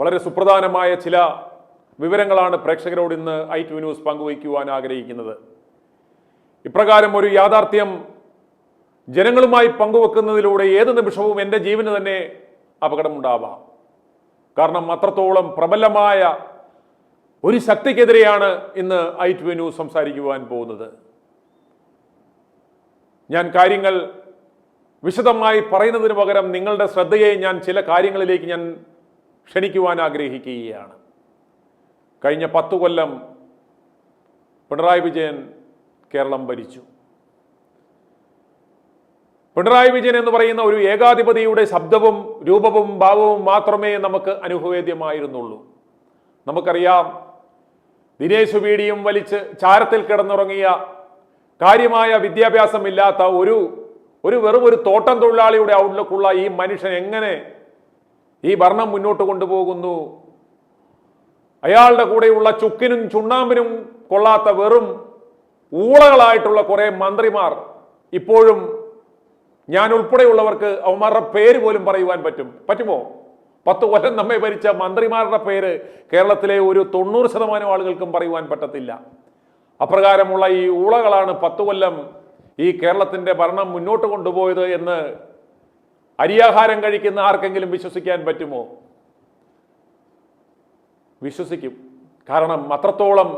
വളരെ സുപ്രധാനമായ ചില വിവരങ്ങളാണ് പ്രേക്ഷകരോട് ഇന്ന് i2 ന്യൂസ് പങ്കുവയ്ക്കുവാൻ ആഗ്രഹിക്കുന്നത്. ഇപ്രകാരം ഒരു യാഥാർത്ഥ്യം ജനങ്ങളുമായി പങ്കുവെക്കുന്നതിലൂടെ ഏത് നിമിഷവും എൻ്റെ ജീവന് തന്നെ അപകടമുണ്ടാവാം. കാരണം അത്രത്തോളം പ്രബലമായ ഒരു ശക്തിക്കെതിരെയാണ് ഇന്ന് i2 ന്യൂസ് സംസാരിക്കുവാൻ പോകുന്നത്. ഞാൻ കാര്യങ്ങൾ വിശദമായി പറയുന്നതിന് പകരം നിങ്ങളുടെ ശ്രദ്ധയെ ഞാൻ ചില കാര്യങ്ങളിലേക്ക് ഞാൻ ക്ഷണിക്കുവാൻ ആഗ്രഹിക്കുകയാണ്. കഴിഞ്ഞ 10 കൊല്ലം പിണറായി വിജയൻ കേരളം ഭരിച്ചു. പിണറായി വിജയൻ എന്ന് പറയുന്ന ഒരു ഏകാധിപതിയുടെ ശബ്ദവും രൂപവും ഭാവവും മാത്രമേ നമുക്ക് അനുഭവേദ്യമായിരുന്നുള്ളൂ. നമുക്കറിയാം, ദിനേശ് വീടിയും വലിച്ച് ചാരത്തിൽ കിടന്നുറങ്ങിയ കാര്യമായ വിദ്യാഭ്യാസമില്ലാത്ത വെറും ഒരു തോട്ടം തൊഴിലാളിയുടെ ഔട്ട്ലുക്കുള്ള ഈ മനുഷ്യൻ എങ്ങനെ ഈ ഭരണം മുന്നോട്ട് കൊണ്ടുപോകുന്നു? അയാളുടെ കൂടെയുള്ള ചുക്കിനും ചുണ്ണാമ്പിനും കൊള്ളാത്ത വെറും ഊളകളായിട്ടുള്ള കുറെ മന്ത്രിമാർ ഞാൻ ഉൾപ്പെടെയുള്ളവർക്ക് അവന്മാരുടെ പേര് പോലും പറയുവാൻ പറ്റുമോ? 10 കൊല്ലം നമ്മെ ഭരിച്ച മന്ത്രിമാരുടെ പേര് കേരളത്തിലെ ഒരു 90% ആളുകൾക്കും പറയുവാൻ പറ്റത്തില്ല. അപ്രകാരമുള്ള ഈ ഊളകളാണ് 10 കൊല്ലം ഈ കേരളത്തിന്റെ ഭരണം മുന്നോട്ട് കൊണ്ടുപോയത് എന്ന് അരിയാഹാരം കഴിക്കുന്ന ആർക്കെങ്കിലും വിശ്വസിക്കാൻ പറ്റുമോ? വിശ്വസിക്കും. കാരണം അത്രത്തോളം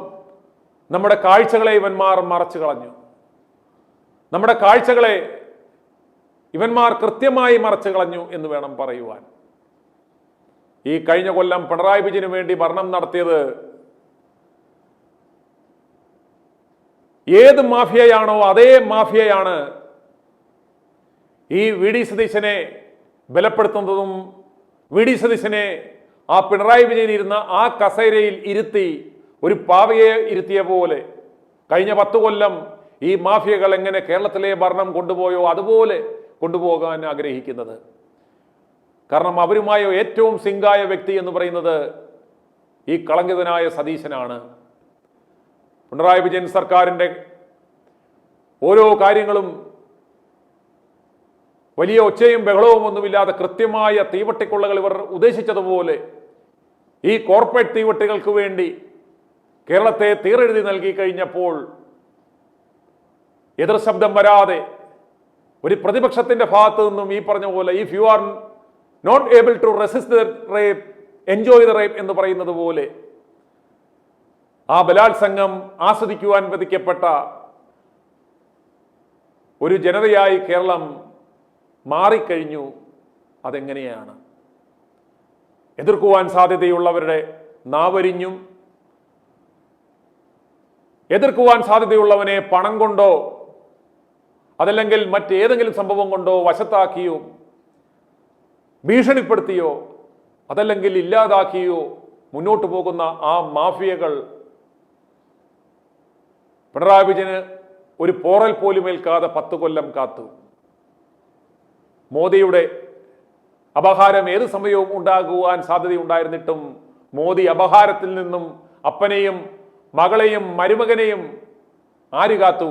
നമ്മുടെ കാഴ്ചകളെ ഇവന്മാർ മറച്ചു കളഞ്ഞു. നമ്മുടെ കാഴ്ചകളെ ഇവന്മാർ കൃത്യമായി മറച്ചു കളഞ്ഞു എന്ന് വേണം പറയുവാൻ. ഈ കഴിഞ്ഞ കൊല്ലം പിണറായി വിജയന് വേണ്ടി ഭരണം നടത്തിയത് ഏത് മാഫിയയാണോ അതേ മാഫിയയാണ് ഈ വി ഡി സതീശനെ ബലപ്പെടുത്തുന്നതും വി ഡി സതീശനെ ആ പിണറായി വിജയൻ ഇരുന്ന ആ കസേരയിൽ ഇരുത്തി ഒരു പാവയെ ഇരുത്തിയ പോലെ കഴിഞ്ഞ 10 കൊല്ലം ഈ മാഫിയകൾ എങ്ങനെ കേരളത്തിലെ ഭരണം കൊണ്ടുപോയോ അതുപോലെ കൊണ്ടുപോകാൻ ആഗ്രഹിക്കുന്നത്. കാരണം അവരുമായ ഏറ്റവും സിങ്കായ വ്യക്തി എന്ന് പറയുന്നത് ഈ കളങ്കിതനായ സതീശനാണ്. പിണറായി വിജയൻ സർക്കാരിൻ്റെ ഓരോ കാര്യങ്ങളും വലിയ ഒച്ചയും ബഹളവും ഒന്നുമില്ലാതെ കൃത്യമായ തീവട്ടിക്കൊള്ളകൾ ഇവർ ഉദ്ദേശിച്ചതുപോലെ ഈ കോർപ്പറേറ്റ് തീവട്ടികൾക്ക് വേണ്ടി കേരളത്തെ തീരെഴുതി നൽകി കഴിഞ്ഞപ്പോൾ എതിർ ശബ്ദം വരാതെ ഒരു പ്രതിപക്ഷത്തിന്റെ ഭാഗത്തു നിന്നും ഈ പറഞ്ഞ പോലെ if you are not able to resist the rape enjoy the rape എന്ന് പറയുന്നത് പോലെ ആ ബലാത്സംഗം ആസ്വദിക്കുവാൻ വിധിക്കപ്പെട്ട ഒരു ജനതയായി കേരളം മാറിക്കഴിഞ്ഞു. അതെങ്ങനെയാണ്? എതിർക്കുവാൻ സാധ്യതയുള്ളവരുടെ നാവരിഞ്ഞും എതിർക്കുവാൻ സാധ്യതയുള്ളവനെ പണം കൊണ്ടോ അതല്ലെങ്കിൽ മറ്റേതെങ്കിലും സംഭവം കൊണ്ടോ വശത്താക്കിയോ ഭീഷണിപ്പെടുത്തിയോ അതല്ലെങ്കിൽ ഇല്ലാതാക്കിയോ മുന്നോട്ട് പോകുന്ന ആ മാഫിയകൾ പിണറായി വിജയന് ഒരു പോറൽ പോലും ഏൽക്കാതെ 10 കൊല്ലം കാത്തു. മോദിയുടെ അപഹാരം ഏത് സമയവും ഉണ്ടാകുവാൻ സാധ്യതയുണ്ടായിരുന്നിട്ടും മോദി അപഹാരത്തിൽ നിന്നും അപ്പനെയും മകളെയും മരുമകനെയും ആര് കാത്തു?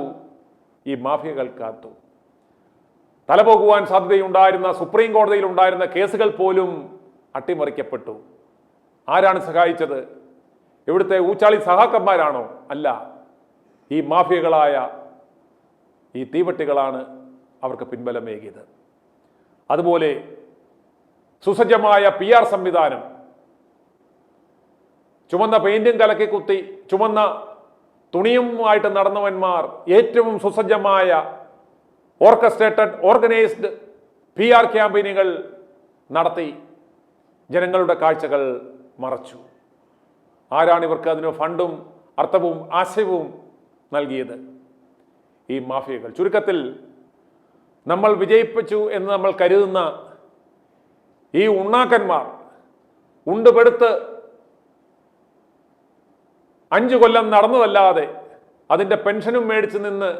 ഈ മാഫിയകൾ കാത്തു. തലപോകുവാൻ സാധ്യതയുണ്ടായിരുന്ന സുപ്രീം കോടതിയിൽ ഉണ്ടായിരുന്ന കേസുകൾ പോലും അട്ടിമറിക്കപ്പെട്ടു. ആരാണ് സഹായിച്ചത്? ഇവിടുത്തെ ഊച്ചാളി സഹാക്കന്മാരാണോ? അല്ല, ഈ മാഫിയകളായ ഈ തീവട്ടികളാണ് അവർക്ക് പിൻബലമേകിയത്. അതുപോലെ സുസജ്ജമായ PR സംവിധാനം, ചുമന്ന പെയിന്റും കലക്കി കുത്തി ചുമന്ന തുണിയുമായിട്ട് നടന്നവന്മാർ ഏറ്റവും സുസജ്ജമായ ഓർക്കസ്ട്രേറ്റഡ് ഓർഗനൈസ്ഡ് PR ക്യാമ്പയിനുകൾ നടത്തി ജനങ്ങളുടെ കാഴ്ചകൾ മറച്ചു. ആരാണ് ഇവർക്ക് അതിന് ഫണ്ടും അർത്ഥവും ആശയവും നൽകിയത്? ഈ മാഫിയകൾ. ചുരുക്കത്തിൽ നമ്മൾ വിജയിപ്പിച്ചു എന്ന് നമ്മൾ കരുതുന്ന ഈ ഉണ്ണാക്കന്മാർ ഉണ്ടുപെടുത്ത് 5 കൊല്ലം നടന്നതല്ലാതെ അതിൻ്റെ പെൻഷനും മേടിച്ച് നിന്ന്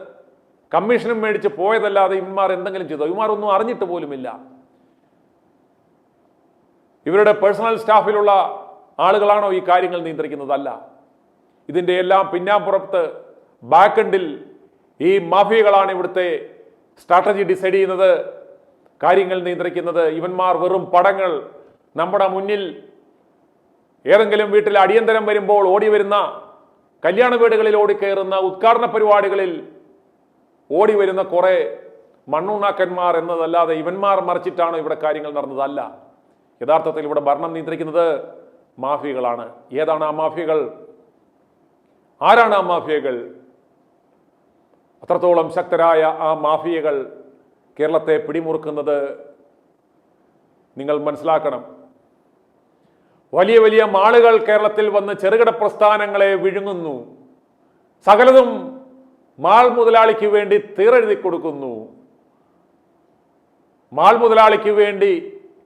കമ്മീഷനും മേടിച്ച് പോയതല്ലാതെ ഇവന്മാർ എന്തെങ്കിലും ചെയ്തോ? ഇവന്മാർ ഒന്നും അറിഞ്ഞിട്ട് പോലുമില്ല. ഇവരുടെ പേഴ്സണൽ സ്റ്റാഫിലുള്ള ആളുകളാണോ ഈ കാര്യങ്ങൾ നിയന്ത്രിക്കുന്നത്? അല്ല. ഇതിൻ്റെ എല്ലാം പിന്നാമ്പുറത്ത് ബാക്കെൻഡിൽ ഈ മാഫിയകളാണ് ഇവിടുത്തെ സ്ട്രാറ്റജി ഡിസൈഡ് ചെയ്യുന്നത്, കാര്യങ്ങൾ നിയന്ത്രിക്കുന്നത്. ഇവന്മാർ വെറും പടങ്ങൾ നമ്മുടെ മുന്നിൽ ഏതെങ്കിലും വീട്ടിൽ അടിയന്തരം വരുമ്പോൾ ഓടി വരുന്ന, കല്യാണ വീടുകളിൽ ഓടിക്കയറുന്ന, ഉദ്ഘാടന പരിപാടികളിൽ ഓടി വരുന്ന കുറെ മണ്ണുണ്ണാക്കന്മാർ എന്നതല്ലാതെ ഇവന്മാർ മറിച്ചിട്ടാണ് ഇവിടെ കാര്യങ്ങൾ നടന്നതല്ല. യഥാർത്ഥത്തിൽ ഇവിടെ ഭരണം നിയന്ത്രിക്കുന്നത് മാഫിയകളാണ്. ഏതാണ് ആ മാഫിയകൾ? ആരാണ് ആ മാഫിയകൾ? അത്രത്തോളം ശക്തരായ ആ മാഫിയകൾ കേരളത്തെ പിടിമുറുക്കുന്നത് നിങ്ങൾ മനസ്സിലാക്കണം. വലിയ വലിയ മാളുകൾ കേരളത്തിൽ വന്ന് ചെറുകിട പ്രസ്ഥാനങ്ങളെ വിഴുങ്ങുന്നു. സകലതും മാൾ മുതലാളിക്ക് വേണ്ടി തീരെഴുതി കൊടുക്കുന്നു. മാൾ മുതലാളിക്ക് വേണ്ടി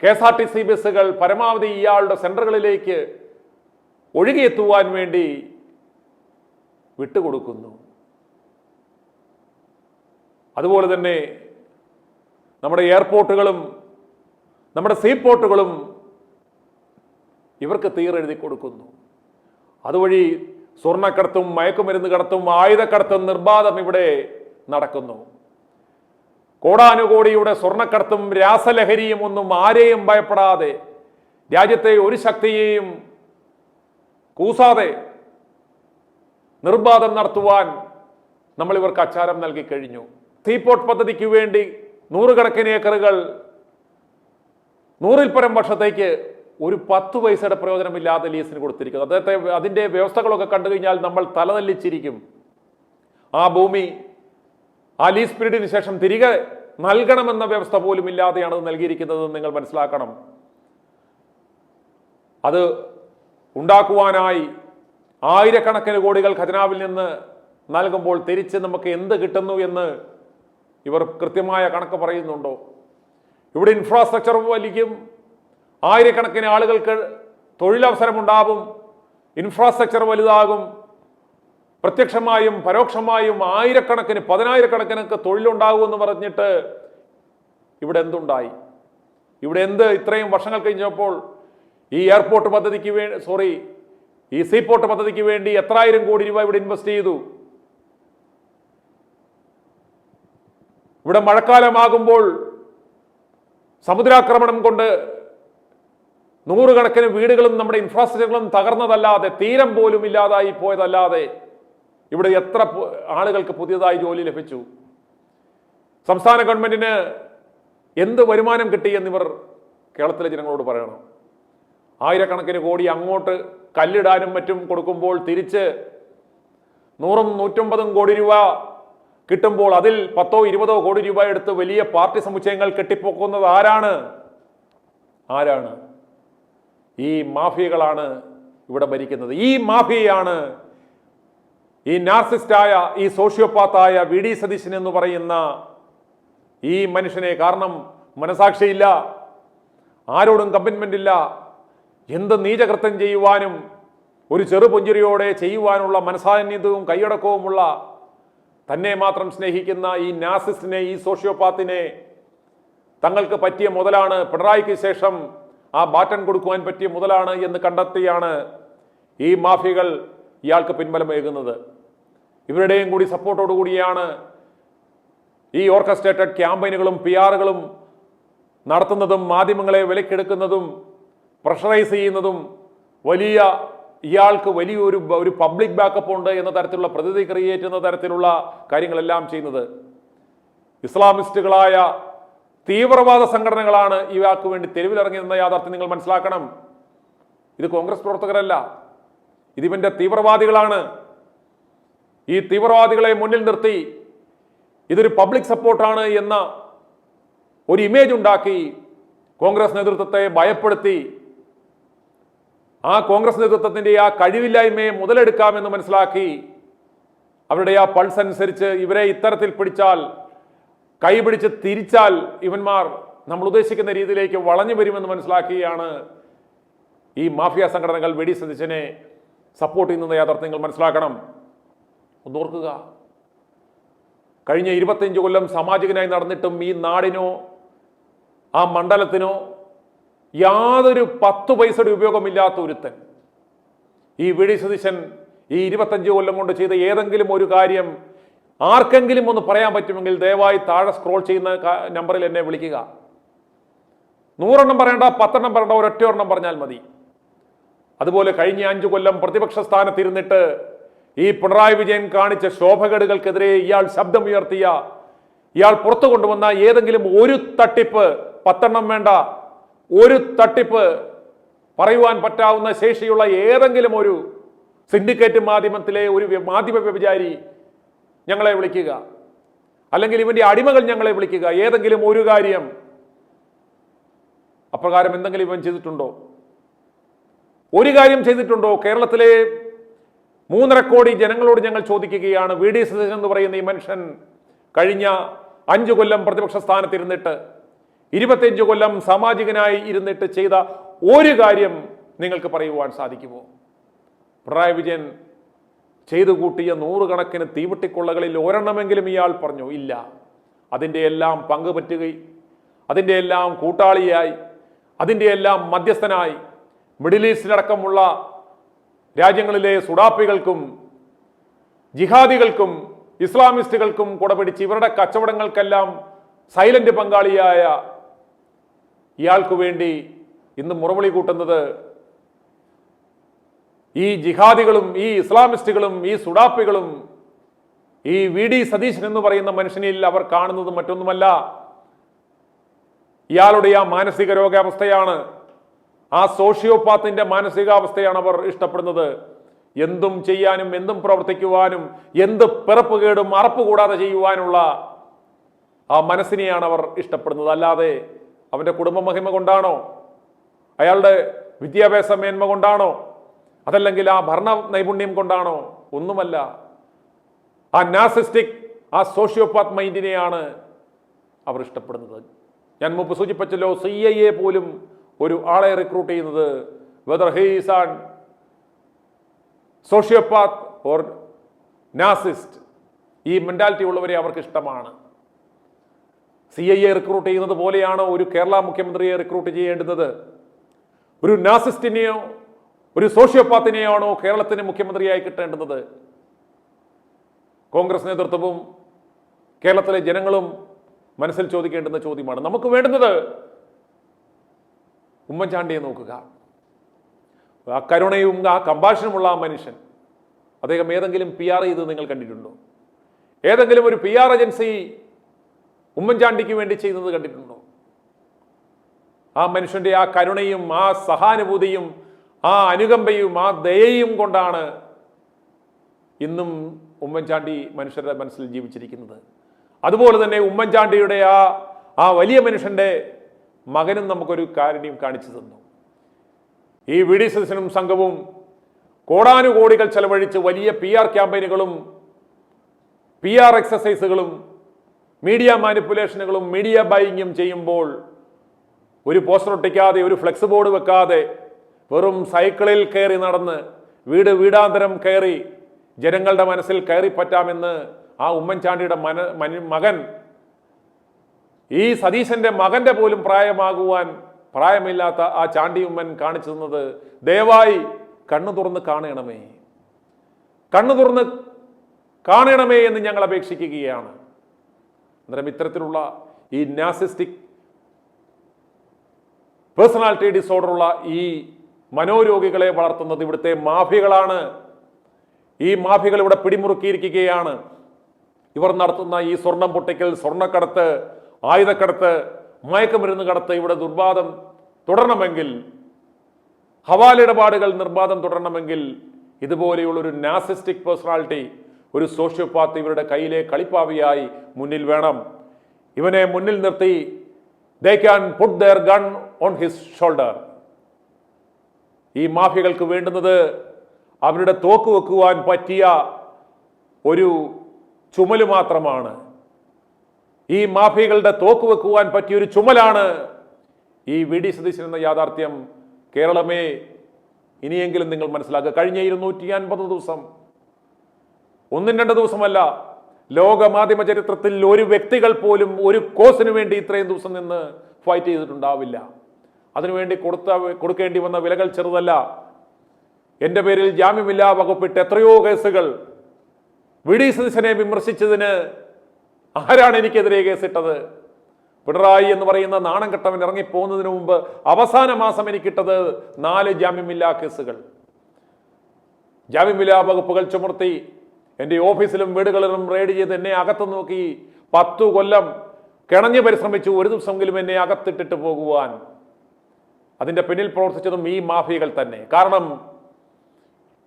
KSRTC ബസ്സുകൾ പരമാവധി ഇയാളുടെ സെന്ററുകളിലേക്ക് ഒഴുകിയെത്തുവാൻ വേണ്ടി വിട്ടുകൊടുക്കുന്നു. അതുപോലെ തന്നെ നമ്മുടെ എയർപോർട്ടുകളും നമ്മുടെ സീപോർട്ടുകളും ഇവർക്ക് തീരെഴുതി കൊടുക്കുന്നു. അതുവഴി സ്വർണ്ണക്കടത്തും മയക്കുമരുന്ന് കടത്തും ആയുധക്കടത്തും നിർബാധം ഇവിടെ നടക്കുന്നു. കോടാനുകോടിയുടെ സ്വർണ്ണക്കടത്തും രാസലഹരിയും ഒന്നും ആരെയും ഭയപ്പെടാതെ, രാജ്യത്തെ ഒരു ശക്തിയെയും കൂസാതെ നിർബാധം നടത്തുവാൻ നമ്മൾ ഇവർക്ക് അച്ചാരം നൽകി കഴിഞ്ഞു. സീപോർട്ട് പദ്ധതിക്ക് വേണ്ടി നൂറുകണക്കിന് ഏക്കറുകൾ 100-ൽ പരം വർഷത്തേക്ക് ഒരു 10 പൈസയുടെ പ്രയോജനമില്ലാതെ ലീസിന് കൊടുത്തിരിക്കുന്നു. അതിന്റെ വ്യവസ്ഥകളൊക്കെ കണ്ടു കഴിഞ്ഞാൽ നമ്മൾ തലതല്ലിച്ചിരിക്കും. ആ ഭൂമി ആ ലീസ് പീരീഡിന് ശേഷം തിരികെ നൽകണമെന്ന വ്യവസ്ഥ പോലും ഇല്ലാതെയാണ് നൽകിയിരിക്കുന്നത്. നിങ്ങൾ മനസ്സിലാക്കണം. അത് ഉണ്ടാക്കുവാനായി ആയിരക്കണക്കിന് കോടികൾ ഖജനാവിൽ നിന്ന് നൽകുമ്പോൾ തിരിച്ച് നമുക്ക് എന്ത് കിട്ടുന്നു എന്ന് ഇവർ കൃത്യമായ കണക്ക് പറയുന്നുണ്ടോ? ഇവിടെ ഇൻഫ്രാസ്ട്രക്ചർ വലിക്കും, ആയിരക്കണക്കിന് ആളുകൾക്ക് തൊഴിലവസരമുണ്ടാകും, ഇൻഫ്രാസ്ട്രക്ചർ വലുതാകും, പ്രത്യക്ഷമായും പരോക്ഷമായും ആയിരക്കണക്കിന് 10,000-കണക്കിനൊക്കെ തൊഴിലുണ്ടാകുമെന്ന് പറഞ്ഞിട്ട് ഇവിടെ എന്തുണ്ടായി? ഇവിടെ എന്ത് ഇത്രയും വർഷങ്ങൾ കഴിഞ്ഞപ്പോൾ ഈ എയർപോർട്ട് പദ്ധതിക്ക് വേണ്ടി ഈ സീപോർട്ട് പദ്ധതിക്ക് വേണ്ടി എത്രായിരം കോടി രൂപ ഇവിടെ ഇൻവെസ്റ്റ് ചെയ്തു? ഇവിടെ മഴക്കാലമാകുമ്പോൾ സമുദ്രാക്രമണം കൊണ്ട് നൂറുകണക്കിന് വീടുകളും നമ്മുടെ ഇൻഫ്രാസ്ട്രക്ചറുകളും തകർന്നതല്ലാതെ, തീരം പോലും ഇല്ലാതായി പോയതല്ലാതെ ഇവിടെ എത്ര ആളുകൾക്ക് പുതിയതായി ജോലി ലഭിച്ചു? സംസ്ഥാന ഗവൺമെന്റിന് എന്ത് വരുമാനം കിട്ടി എന്നിവർ കേരളത്തിലെ ജനങ്ങളോട് പറയണം. ആയിരക്കണക്കിന് കോടി അങ്ങോട്ട് കല്ലിടാനും മറ്റും കൊടുക്കുമ്പോൾ തിരിച്ച് 100-150 കോടി രൂപ കിട്ടുമ്പോൾ അതിൽ 10-20 കോടി രൂപ എടുത്ത് വലിയ പാർട്ടി സമുച്ചയങ്ങൾ കെട്ടിപ്പൊക്കുന്നത് ആരാണ്? ഈ മാഫിയകളാണ് ഇവിടെ ഭരിക്കുന്നത്. ഈ മാഫിയയാണ് ഈ നാർസിസ്റ്റായ, ഈ സോഷ്യോപാത്തായ VD സതീശൻ എന്ന് പറയുന്ന ഈ മനുഷ്യനെ. കാരണം മനസാക്ഷിയില്ല, ആരോടും കമ്മിറ്റ്മെന്റ് ഇല്ല, എന്ത് നീചകൃത്യം ചെയ്യുവാനും ഒരു ചെറുപുഞ്ചിരിയോടെ ചെയ്യുവാനുള്ള മനസാന്നിധ്യവും കൈയടക്കവുമുള്ള, തന്നെ മാത്രം സ്നേഹിക്കുന്ന ഈ നാർസിസ്റ്റിനെ, ഈ സോഷ്യോപാത്തിനെ തങ്ങൾക്ക് പറ്റിയ മുതലാണ്, പിണറായിക്ക് ശേഷം ആ ബാറ്റൺ കൊടുക്കുവാൻ പറ്റിയ മുതലാണ് എന്ന് കണ്ടെത്തിയാണ് ഈ മാഫിയകൾ ഇയാൾക്ക് പിൻബലമേകുന്നത്. ഇവരുടെയും കൂടി സപ്പോർട്ടോടുകൂടിയാണ് ഈ ഓർക്കസ്ട്രേറ്റഡ് ക്യാമ്പയിനുകളും PR-കളും നടത്തുന്നതും മാധ്യമങ്ങളെ വിലക്കെടുക്കുന്നതും പ്രഷറൈസ് ചെയ്യുന്നതും ഇയാൾക്ക് വലിയൊരു പബ്ലിക് ബാക്കപ്പ് ഉണ്ട് എന്ന തരത്തിലുള്ള പ്രതീതി ക്രിയേറ്റ് ചെയ്യുന്ന തരത്തിലുള്ള കാര്യങ്ങളെല്ലാം ചെയ്യുന്നത്. ഇസ്ലാമിസ്റ്റുകളായ തീവ്രവാദ സംഘടനകളാണ് ഇയാൾക്ക് വേണ്ടി തെരുവിലിറങ്ങിയെന്ന യാഥാർത്ഥ്യം നിങ്ങൾ മനസ്സിലാക്കണം. ഇത് കോൺഗ്രസ് പ്രവർത്തകരല്ല, ഇതിവന്റെ തീവ്രവാദികളാണ്. ഈ തീവ്രവാദികളെ മുന്നിൽ നിർത്തി ഇതൊരു പബ്ലിക് സപ്പോർട്ടാണ് എന്ന ഒരു ഇമേജ് ഉണ്ടാക്കി കോൺഗ്രസ് നേതൃത്വത്തെ ഭയപ്പെടുത്തി ആ കോൺഗ്രസ് നേതൃത്വത്തിന്റെ ആ കഴിവില്ലായ്മയെ മുതലെടുക്കാമെന്ന് മനസ്സിലാക്കി അവരുടെ ആ പൾസ് അനുസരിച്ച് ഇവരെ ഇത്തരത്തിൽ പിടിച്ചാൽ, കൈപിടിച്ച് തിരിച്ചാൽ ഇവന്മാർ നമ്മൾ ഉദ്ദേശിക്കുന്ന രീതിയിലേക്ക് വളഞ്ഞു വരുമെന്ന് മനസ്സിലാക്കിയാണ് ഈ മാഫിയ സംഘടനകൾ VD സതീശനെ സപ്പോർട്ട് ചെയ്യുന്ന യാഥാർത്ഥ്യങ്ങൾ മനസ്സിലാക്കണം. ഒന്നോർക്കുക, കഴിഞ്ഞ 25 കൊല്ലം സാമാജികനായി നടന്നിട്ടും ഈ നാടിനോ ആ മണ്ഡലത്തിനോ യാതൊരു 10 പൈസയുടെ ഉപയോഗമില്ലാത്ത ഒരുത്തൻ ഈ VD സതീശൻ ഈ 25 കൊല്ലം കൊണ്ട് ചെയ്ത ഏതെങ്കിലും ഒരു കാര്യം ആർക്കെങ്കിലും ഒന്ന് പറയാൻ പറ്റുമെങ്കിൽ ദയവായി താഴെ സ്ക്രോൾ ചെയ്യുന്ന നമ്പറിൽ എന്നെ വിളിക്കുക. 100 എണ്ണം പറയണ്ട, 10 എണ്ണം പറയണ്ട, ഒരൊറ്റ എണ്ണം പറഞ്ഞാൽ മതി. അതുപോലെ കഴിഞ്ഞ 5 കൊല്ലം പ്രതിപക്ഷ സ്ഥാനത്തിരുന്നിട്ട് ഈ പിണറായി വിജയൻ കാണിച്ച ശോഭകേടുകൾക്കെതിരെ ഇയാൾ ശബ്ദമുയർത്തിയ, ഇയാൾ പുറത്തു കൊണ്ടുവന്ന ഏതെങ്കിലും ഒരു തട്ടിപ്പ്, 10 എണ്ണം വേണ്ട, ഒരു തട്ടിപ്പ് പറയുവാൻ പറ്റാവുന്ന ശേഷിയുള്ള ഏതെങ്കിലും ഒരു സിൻഡിക്കേറ്റ് മാധ്യമത്തിലെ ഒരു മാധ്യമ വ്യഭിചാരി ഞങ്ങളെ വിളിക്കുക, അല്ലെങ്കിൽ ഇവന്റെ അടിമകൾ ഞങ്ങളെ വിളിക്കുക, ഏതെങ്കിലും ഒരു കാര്യം അപ്രകാരം എന്തെങ്കിലും ഇവൻ ചെയ്തിട്ടുണ്ടോ? ഒരു കാര്യം ചെയ്തിട്ടുണ്ടോ? കേരളത്തിലെ 3.5 കോടി ജനങ്ങളോട് ഞങ്ങൾ ചോദിക്കുകയാണ്. വി ഡി സതീശൻ എന്ന് പറയുന്ന ഈ മനുഷ്യൻ കഴിഞ്ഞ 5 കൊല്ലം പ്രതിപക്ഷ സ്ഥാനത്തിരുന്നിട്ട് 25 കൊല്ലം സാമാജികനായി ഇരുന്നിട്ട് ചെയ്ത ഒരു കാര്യം നിങ്ങൾക്ക് പറയുവാൻ സാധിക്കുമോ? പിണറായി വിജയൻ ചെയ്തു കൂട്ടിയ 100 കണക്കിന് തീവട്ടിക്കൊള്ളകളിൽ ഒരെണ്ണമെങ്കിലും ഇയാൾ പറഞ്ഞു? ഇല്ല. അതിൻ്റെ എല്ലാം പങ്കുപറ്റുകയും അതിൻ്റെ എല്ലാം കൂട്ടാളിയായി അതിൻ്റെ എല്ലാം മധ്യസ്ഥനായി മിഡിൽ ഈസ്റ്റിലടക്കമുള്ള രാജ്യങ്ങളിലെ സുഡാപ്പികൾക്കും ജിഹാദികൾക്കും ഇസ്ലാമിസ്റ്റുകൾക്കും കുടപിടിച്ച് ഇവരുടെ കച്ചവടങ്ങൾക്കെല്ലാം സൈലന്റ് പങ്കാളിയായ ഇയാൾക്ക് വേണ്ടി ഇന്ന് മുറവിളി കൂട്ടുന്നത് ഈ ജിഹാദികളും ഈ ഇസ്ലാമിസ്റ്റുകളും ഈ സുഡാപ്പികളും ഈ വി ഡി സതീശൻ എന്ന് പറയുന്ന മനുഷ്യനിൽ അവർ കാണുന്നത് മറ്റൊന്നുമല്ല, ഇയാളുടെ ആ മാനസിക രോഗാവസ്ഥയാണ്, ആ സോഷ്യോപാത്തിന്റെ മാനസികാവസ്ഥയാണ് അവർ ഇഷ്ടപ്പെടുന്നത്. എന്തും ചെയ്യാനും എന്തും പ്രവർത്തിക്കുവാനും എന്ത് പിറപ്പുകേടും അറപ്പ് കൂടാതെ ചെയ്യുവാനുള്ള ആ മനസ്സിനെയാണ് അവർ ഇഷ്ടപ്പെടുന്നത്. അല്ലാതെ അവന്റെ കുടുംബ മഹിമ കൊണ്ടാണോ, അയാളുടെ വിദ്യാഭ്യാസ മേന്മ കൊണ്ടാണോ, അതല്ലെങ്കിൽ ആ ഭരണ നൈപുണ്യം കൊണ്ടാണോ? ഒന്നുമല്ല. ആ നാർസിസ്റ്റിക്, ആ സോഷ്യോപാത്ത് മൈൻഡിനെയാണ് അവർ ഇഷ്ടപ്പെടുന്നത്. ഞാൻ മുമ്പ് സൂചിപ്പിച്ചല്ലോ, CIA പോലും ഒരു ആളെ റിക്രൂട്ട് ചെയ്യുന്നത് whether he is an sociopath or narcissist, ഈ മെന്റാലിറ്റി ഉള്ളവരെ അവർക്ക് ഇഷ്ടമാണ്. CIA റിക്രൂട്ട് ചെയ്യുന്നത് പോലെയാണ് ഒരു കേരള മുഖ്യമന്ത്രിയെ റിക്രൂട്ട് ചെയ്യേണ്ടുന്നത്. ഒരു നാർസിസ്റ്റിനെയോ ഒരു സോഷ്യോപാത്തിനെയാണോ കേരളത്തിന് മുഖ്യമന്ത്രിയായി കിട്ടേണ്ടുന്നത്? കോൺഗ്രസ് നേതൃത്വവും കേരളത്തിലെ ജനങ്ങളും മനസ്സിൽ ചോദിക്കേണ്ടുന്ന ചോദ്യമാണ്. നമുക്ക് വേണ്ടുന്നത് ഉമ്മൻചാണ്ടിയെ നോക്കുക. ആ കരുണയും ആ കമ്പാഷനുമുള്ള ആ മനുഷ്യൻ, അദ്ദേഹം ഏതെങ്കിലും PR ചെയ്ത് നിങ്ങൾ കണ്ടിട്ടുണ്ടോ? ഏതെങ്കിലും ഒരു PR ഏജൻസി ഉമ്മൻചാണ്ടിക്ക് വേണ്ടി ചെയ്യുന്നത് കണ്ടിട്ടുണ്ടോ? ആ മനുഷ്യന്റെ ആ കരുണയും ആ സഹാനുഭൂതിയും ആ അനുകമ്പയും ആ ദയയും കൊണ്ടാണ് ഇന്നും ഉമ്മൻചാണ്ടി മനുഷ്യരുടെ മനസ്സിൽ ജീവിച്ചിരിക്കുന്നത്. അതുപോലെ തന്നെ ഉമ്മൻചാണ്ടിയുടെ ആ വലിയ മനുഷ്യന്റെ മകനും നമുക്കൊരു കാരുണ്യം കാണിച്ചു തന്നു. ഈ വി ഡി സതീശനും സംഘവും കോടാനുകോടികൾ ചെലവഴിച്ച് വലിയ PR ക്യാമ്പയിനുകളും PR എക്സസൈസുകളും മീഡിയ മാനിപ്പുലേഷനുകളും മീഡിയ ബൈയിങ്ങും ചെയ്യുമ്പോൾ ഒരു പോസ്റ്റർ ഒട്ടിക്കാതെ, ഒരു ഫ്ലെക്സ് ബോർഡ് വെക്കാതെ, വെറും സൈക്കിളിൽ കയറി നടന്ന് വീടാന്തരം കയറി ജനങ്ങളുടെ മനസ്സിൽ കയറി പറ്റാമെന്ന് ആ ഉമ്മൻചാണ്ടിയുടെ മകൻ, ഈ സതീശന്റെ മകന്റെ പോലും പ്രായമില്ലാത്ത ആ ചാണ്ടി ഉമ്മൻ കാണിച്ചു തന്നത്, ദയവായി കണ്ണു തുറന്ന് കാണണമേ, കണ്ണു തുറന്ന് കാണണമേ എന്ന് ഞങ്ങൾ അപേക്ഷിക്കുകയാണ്. അന്നേരം ഇത്തരത്തിലുള്ള ഈ നാർസിസ്റ്റിക് പേഴ്സണാലിറ്റി ഡിസോർഡറുള്ള ഈ മനോരോഗികളെ വളർത്തുന്നത് ഇവിടുത്തെ മാഫിയകളാണ്. ഈ മാഫിയകൾ ഇവിടെ പിടിമുറുക്കിയിരിക്കുകയാണ്. ഇവർ നടത്തുന്ന ഈ സ്വർണം പൊട്ടിക്കൽ, സ്വർണ്ണക്കടത്ത്, ആയുധക്കടത്ത്, മയക്കുമരുന്ന് കടത്ത് ഇവിടെ ദുർബാധം തുടരണമെങ്കിൽ, ഹവാല ഇടപാടുകൾ നിർബാധം തുടരണമെങ്കിൽ ഇതുപോലെയുള്ളൊരു നാർസിസ്റ്റിക് പേഴ്സണാലിറ്റി, ഒരു സോഷ്യോപാത്ത് ഇവരുടെ കയ്യിലെ കളിപ്പാവിയായി മുന്നിൽ വേണം. ഇവനെ മുന്നിൽ നിർത്തി they can put their gun on his shoulder. ഈ മാഫിയകൾക്ക് വേണ്ടുന്നത് അവരുടെ തോക്ക് വെക്കുവാൻ പറ്റിയ ഒരു ചുമല് മാത്രമാണ്. ഈ മാഫിയകളുടെ തോക്ക് വെക്കുവാൻ പറ്റിയ ഒരു ചുമലാണ് ഈ വി ഡി സതീശൻ എന്ന യാഥാർത്ഥ്യം. കേരളമേ, ഇനിയെങ്കിലും നിങ്ങൾ മനസ്സിലാക്കുക. കഴിഞ്ഞ 250 ദിവസം, 1-2 ദിവസമല്ല, ലോക മാധ്യമ ചരിത്രത്തിൽ ഒരു വ്യക്തികൾ പോലും ഒരു കോസിന് വേണ്ടി ഇത്രയും ദിവസം നിന്ന് ഫൈറ്റ് ചെയ്തിട്ടുണ്ടാവില്ല. അതിനുവേണ്ടി കൊടുക്കേണ്ടി വന്ന വിലകൾ ചെറുതല്ല. എൻ്റെ പേരിൽ ജാമ്യമില്ലാ വകുപ്പിട്ട് എത്രയോ കേസുകൾ. വി ഡി സതീശനെ വിമർശിച്ചതിന് ആരാണ് എനിക്കെതിരെ കേസിട്ടത്? പിണറായി എന്ന് പറയുന്ന നാണം കെട്ടവൻ ഇറങ്ങിപ്പോകുന്നതിന് മുമ്പ് അവസാന മാസം എനിക്കിട്ടത് 4 ജാമ്യമില്ലാ കേസുകൾ, ജാമ്യമില്ലാ വകുപ്പുകൾ ചുമർത്തി എൻ്റെ ഓഫീസിലും വീടുകളിലും റെയ്ഡ് ചെയ്ത് എന്നെ അകത്ത് നോക്കി 10 കൊല്ലം കിണഞ്ഞു പരിശ്രമിച്ചു ഒരു ദിവസമെങ്കിലും എന്നെ അകത്തിട്ടിട്ട് പോകുവാൻ. അതിന്റെ പിന്നിൽ പ്രവർത്തിച്ചതും ഈ മാഫിയകൾ തന്നെ. കാരണം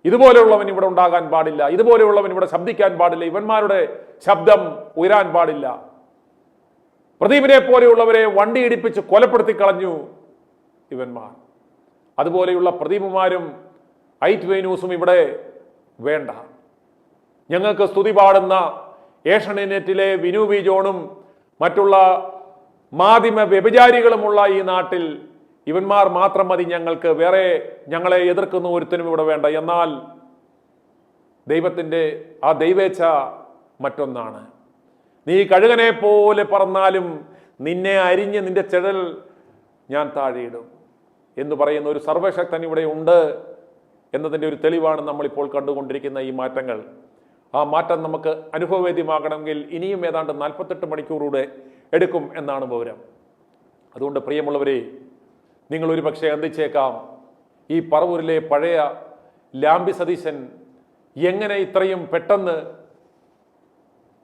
ഇതുപോലെയുള്ളവൻ ഇവിടെ ഉണ്ടാകാൻ പാടില്ല, ഇതുപോലെയുള്ളവൻ ഇവിടെ ശബ്ദിക്കാൻ പാടില്ല, ഇവന്മാരുടെ ശബ്ദം ഉയരാൻ പാടില്ല. പ്രദീപിനെ പോലെയുള്ളവരെ വണ്ടി ഇടിപ്പിച്ച് കൊലപ്പെടുത്തി കളഞ്ഞു ഇവന്മാർ. അതുപോലെയുള്ള പ്രദീപുമാരും i2i ന്യൂസും ഇവിടെ വേണ്ട. ഞങ്ങൾക്ക് സ്തുതി പാടുന്ന ഏഷ്യാനെറ്റിലെ വിനു വി ജോണും മറ്റുള്ള മാധ്യമ വ്യഭിചാരികളുമുള്ള ഈ നാട്ടിൽ ഇവന്മാർ മാത്രം മതി ഞങ്ങൾക്ക്. വേറെ ഞങ്ങളെ എതിർക്കുന്ന ഒരുത്തനും ഇവിടെ വേണ്ട. എന്നാൽ ദൈവത്തിൻ്റെ ആ ദൈവേച്ഛ മറ്റൊന്നാണ്. നീ കഴുകനെ പോലെ പറന്നാലും നിന്നെ അരിഞ്ഞ് നിന്റെ ചെടൽ ഞാൻ താഴെയിടും എന്ന് പറയുന്ന ഒരു സർവശക്തൻ ഇവിടെ ഉണ്ട് എന്നതിൻ്റെ ഒരു തെളിവാണ് നമ്മളിപ്പോൾ കണ്ടുകൊണ്ടിരിക്കുന്ന ഈ മാറ്റങ്ങൾ. ആ മാറ്റം നമുക്ക് അനുഭവവേദ്യമാകണമെങ്കിൽ ഇനിയും ഏതാണ്ട് 48 മണിക്കൂറൂടെ എടുക്കും എന്നാണ് വിവരം. അതുകൊണ്ട് പ്രിയമുള്ളവരെ, നിങ്ങൾ ഒരു പക്ഷേ ചിന്തിച്ചേക്കാം, ഈ പറവൂരിലെ പഴയ ലാംബി സതീശൻ എങ്ങനെ ഇത്രയും പെട്ടെന്ന്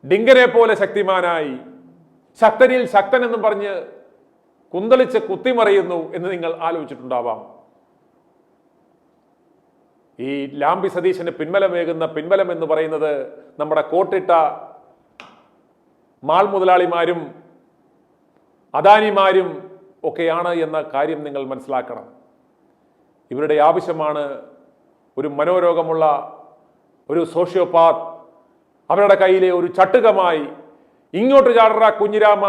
ഡിങ്കനെ പോലെ ശക്തിമാനായി, ശക്തനിൽ ശക്തൻ എന്നും പറഞ്ഞ് കുന്തളിച്ച് കുത്തിമറിയുന്നു എന്ന് നിങ്ങൾ ആലോചിച്ചിട്ടുണ്ടാവാം. ഈ ലാംബി സതീശന് പിൻബലമേകുന്ന പിൻബലം എന്ന് പറയുന്നത് നമ്മുടെ കോട്ടിട്ട മാൾ മുതലാളിമാരും അദാനിമാരും ഒക്കെയാണ് എന്ന കാര്യം നിങ്ങൾ മനസ്സിലാക്കണം. ഇവരുടെ ആവശ്യമാണ് ഒരു മനോരോഗമുള്ള ഒരു സോഷ്യോപാത്ത് അവരുടെ കയ്യിലെ ഒരു ചട്ടുകമായി ഇങ്ങോട്ട് ചാടറ കുഞ്ഞിരാമ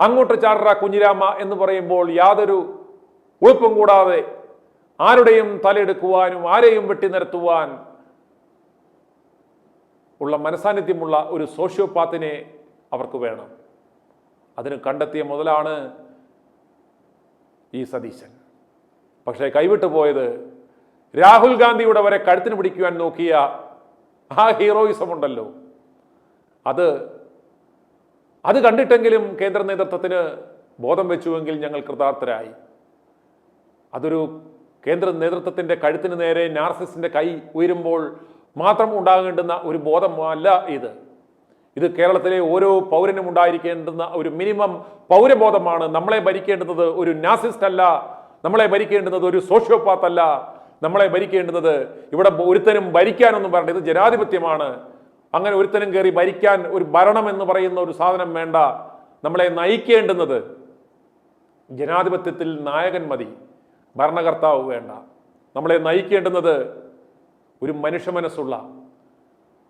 അങ്ങോട്ട് ചാടറ കുഞ്ഞിരാമ എന്ന് പറയുമ്പോൾ യാതൊരു ഉളുപ്പും കൂടാതെ ആരുടെയും തലയെടുക്കുവാനും ആരെയും വെട്ടി നിരത്തുവാൻ ഉള്ള മനസാന്നിധ്യമുള്ള ഒരു സോഷ്യോപാത്തിനെ അവർക്ക് വേണം. അതിന് കണ്ടെത്തിയ മുതലാണ് ഈ സതീശൻ. പക്ഷേ കൈവിട്ടു പോയത് രാഹുൽ ഗാന്ധിയുടെ വരെ കഴുത്തിന് പിടിക്കുവാൻ നോക്കിയ ആ ഹീറോയിസം ഉണ്ടല്ലോ, അത് കണ്ടിട്ടെങ്കിലും കേന്ദ്ര നേതൃത്വത്തിന് ബോധം വെച്ചുവെങ്കിൽ ഞങ്ങൾ കൃതാർത്ഥരായി. അതൊരു കേന്ദ്ര നേതൃത്വത്തിന്റെ കഴുത്തിന് നേരെ നാർസിസിന്റെ കൈ ഉയരുമ്പോൾ മാത്രം ഉണ്ടാകേണ്ടുന്ന ഒരു ബോധമല്ല ഇത് കേരളത്തിലെ ഓരോ പൗരനും ഉണ്ടായിരിക്കേണ്ടുന്ന ഒരു മിനിമം പൗരബോധമാണ്. നമ്മളെ ഭരിക്കേണ്ടുന്നത് ഒരു നാസിസ്റ്റ് അല്ല, നമ്മളെ ഭരിക്കേണ്ടുന്നത് ഒരു സോഷ്യോപാത്ത് അല്ല, നമ്മളെ ഭരിക്കേണ്ടുന്നത് ഇവിടെ ഒരുത്തനും ഭരിക്കാനൊന്നും പറയണ്ട, ഇത് ജനാധിപത്യമാണ്. അങ്ങനെ ഒരുത്തനും കയറി ഭരിക്കാൻ ഒരു ഭരണം എന്ന് പറയുന്ന ഒരു സാധനം വേണ്ട. നമ്മളെ നയിക്കേണ്ടുന്നത് ജനാധിപത്യത്തിൽ നായകൻ മതി, ഭരണകർത്താവ് വേണ്ട. നമ്മളെ നയിക്കേണ്ടുന്നത് ഒരു മനുഷ്യ മനസ്സുള്ള,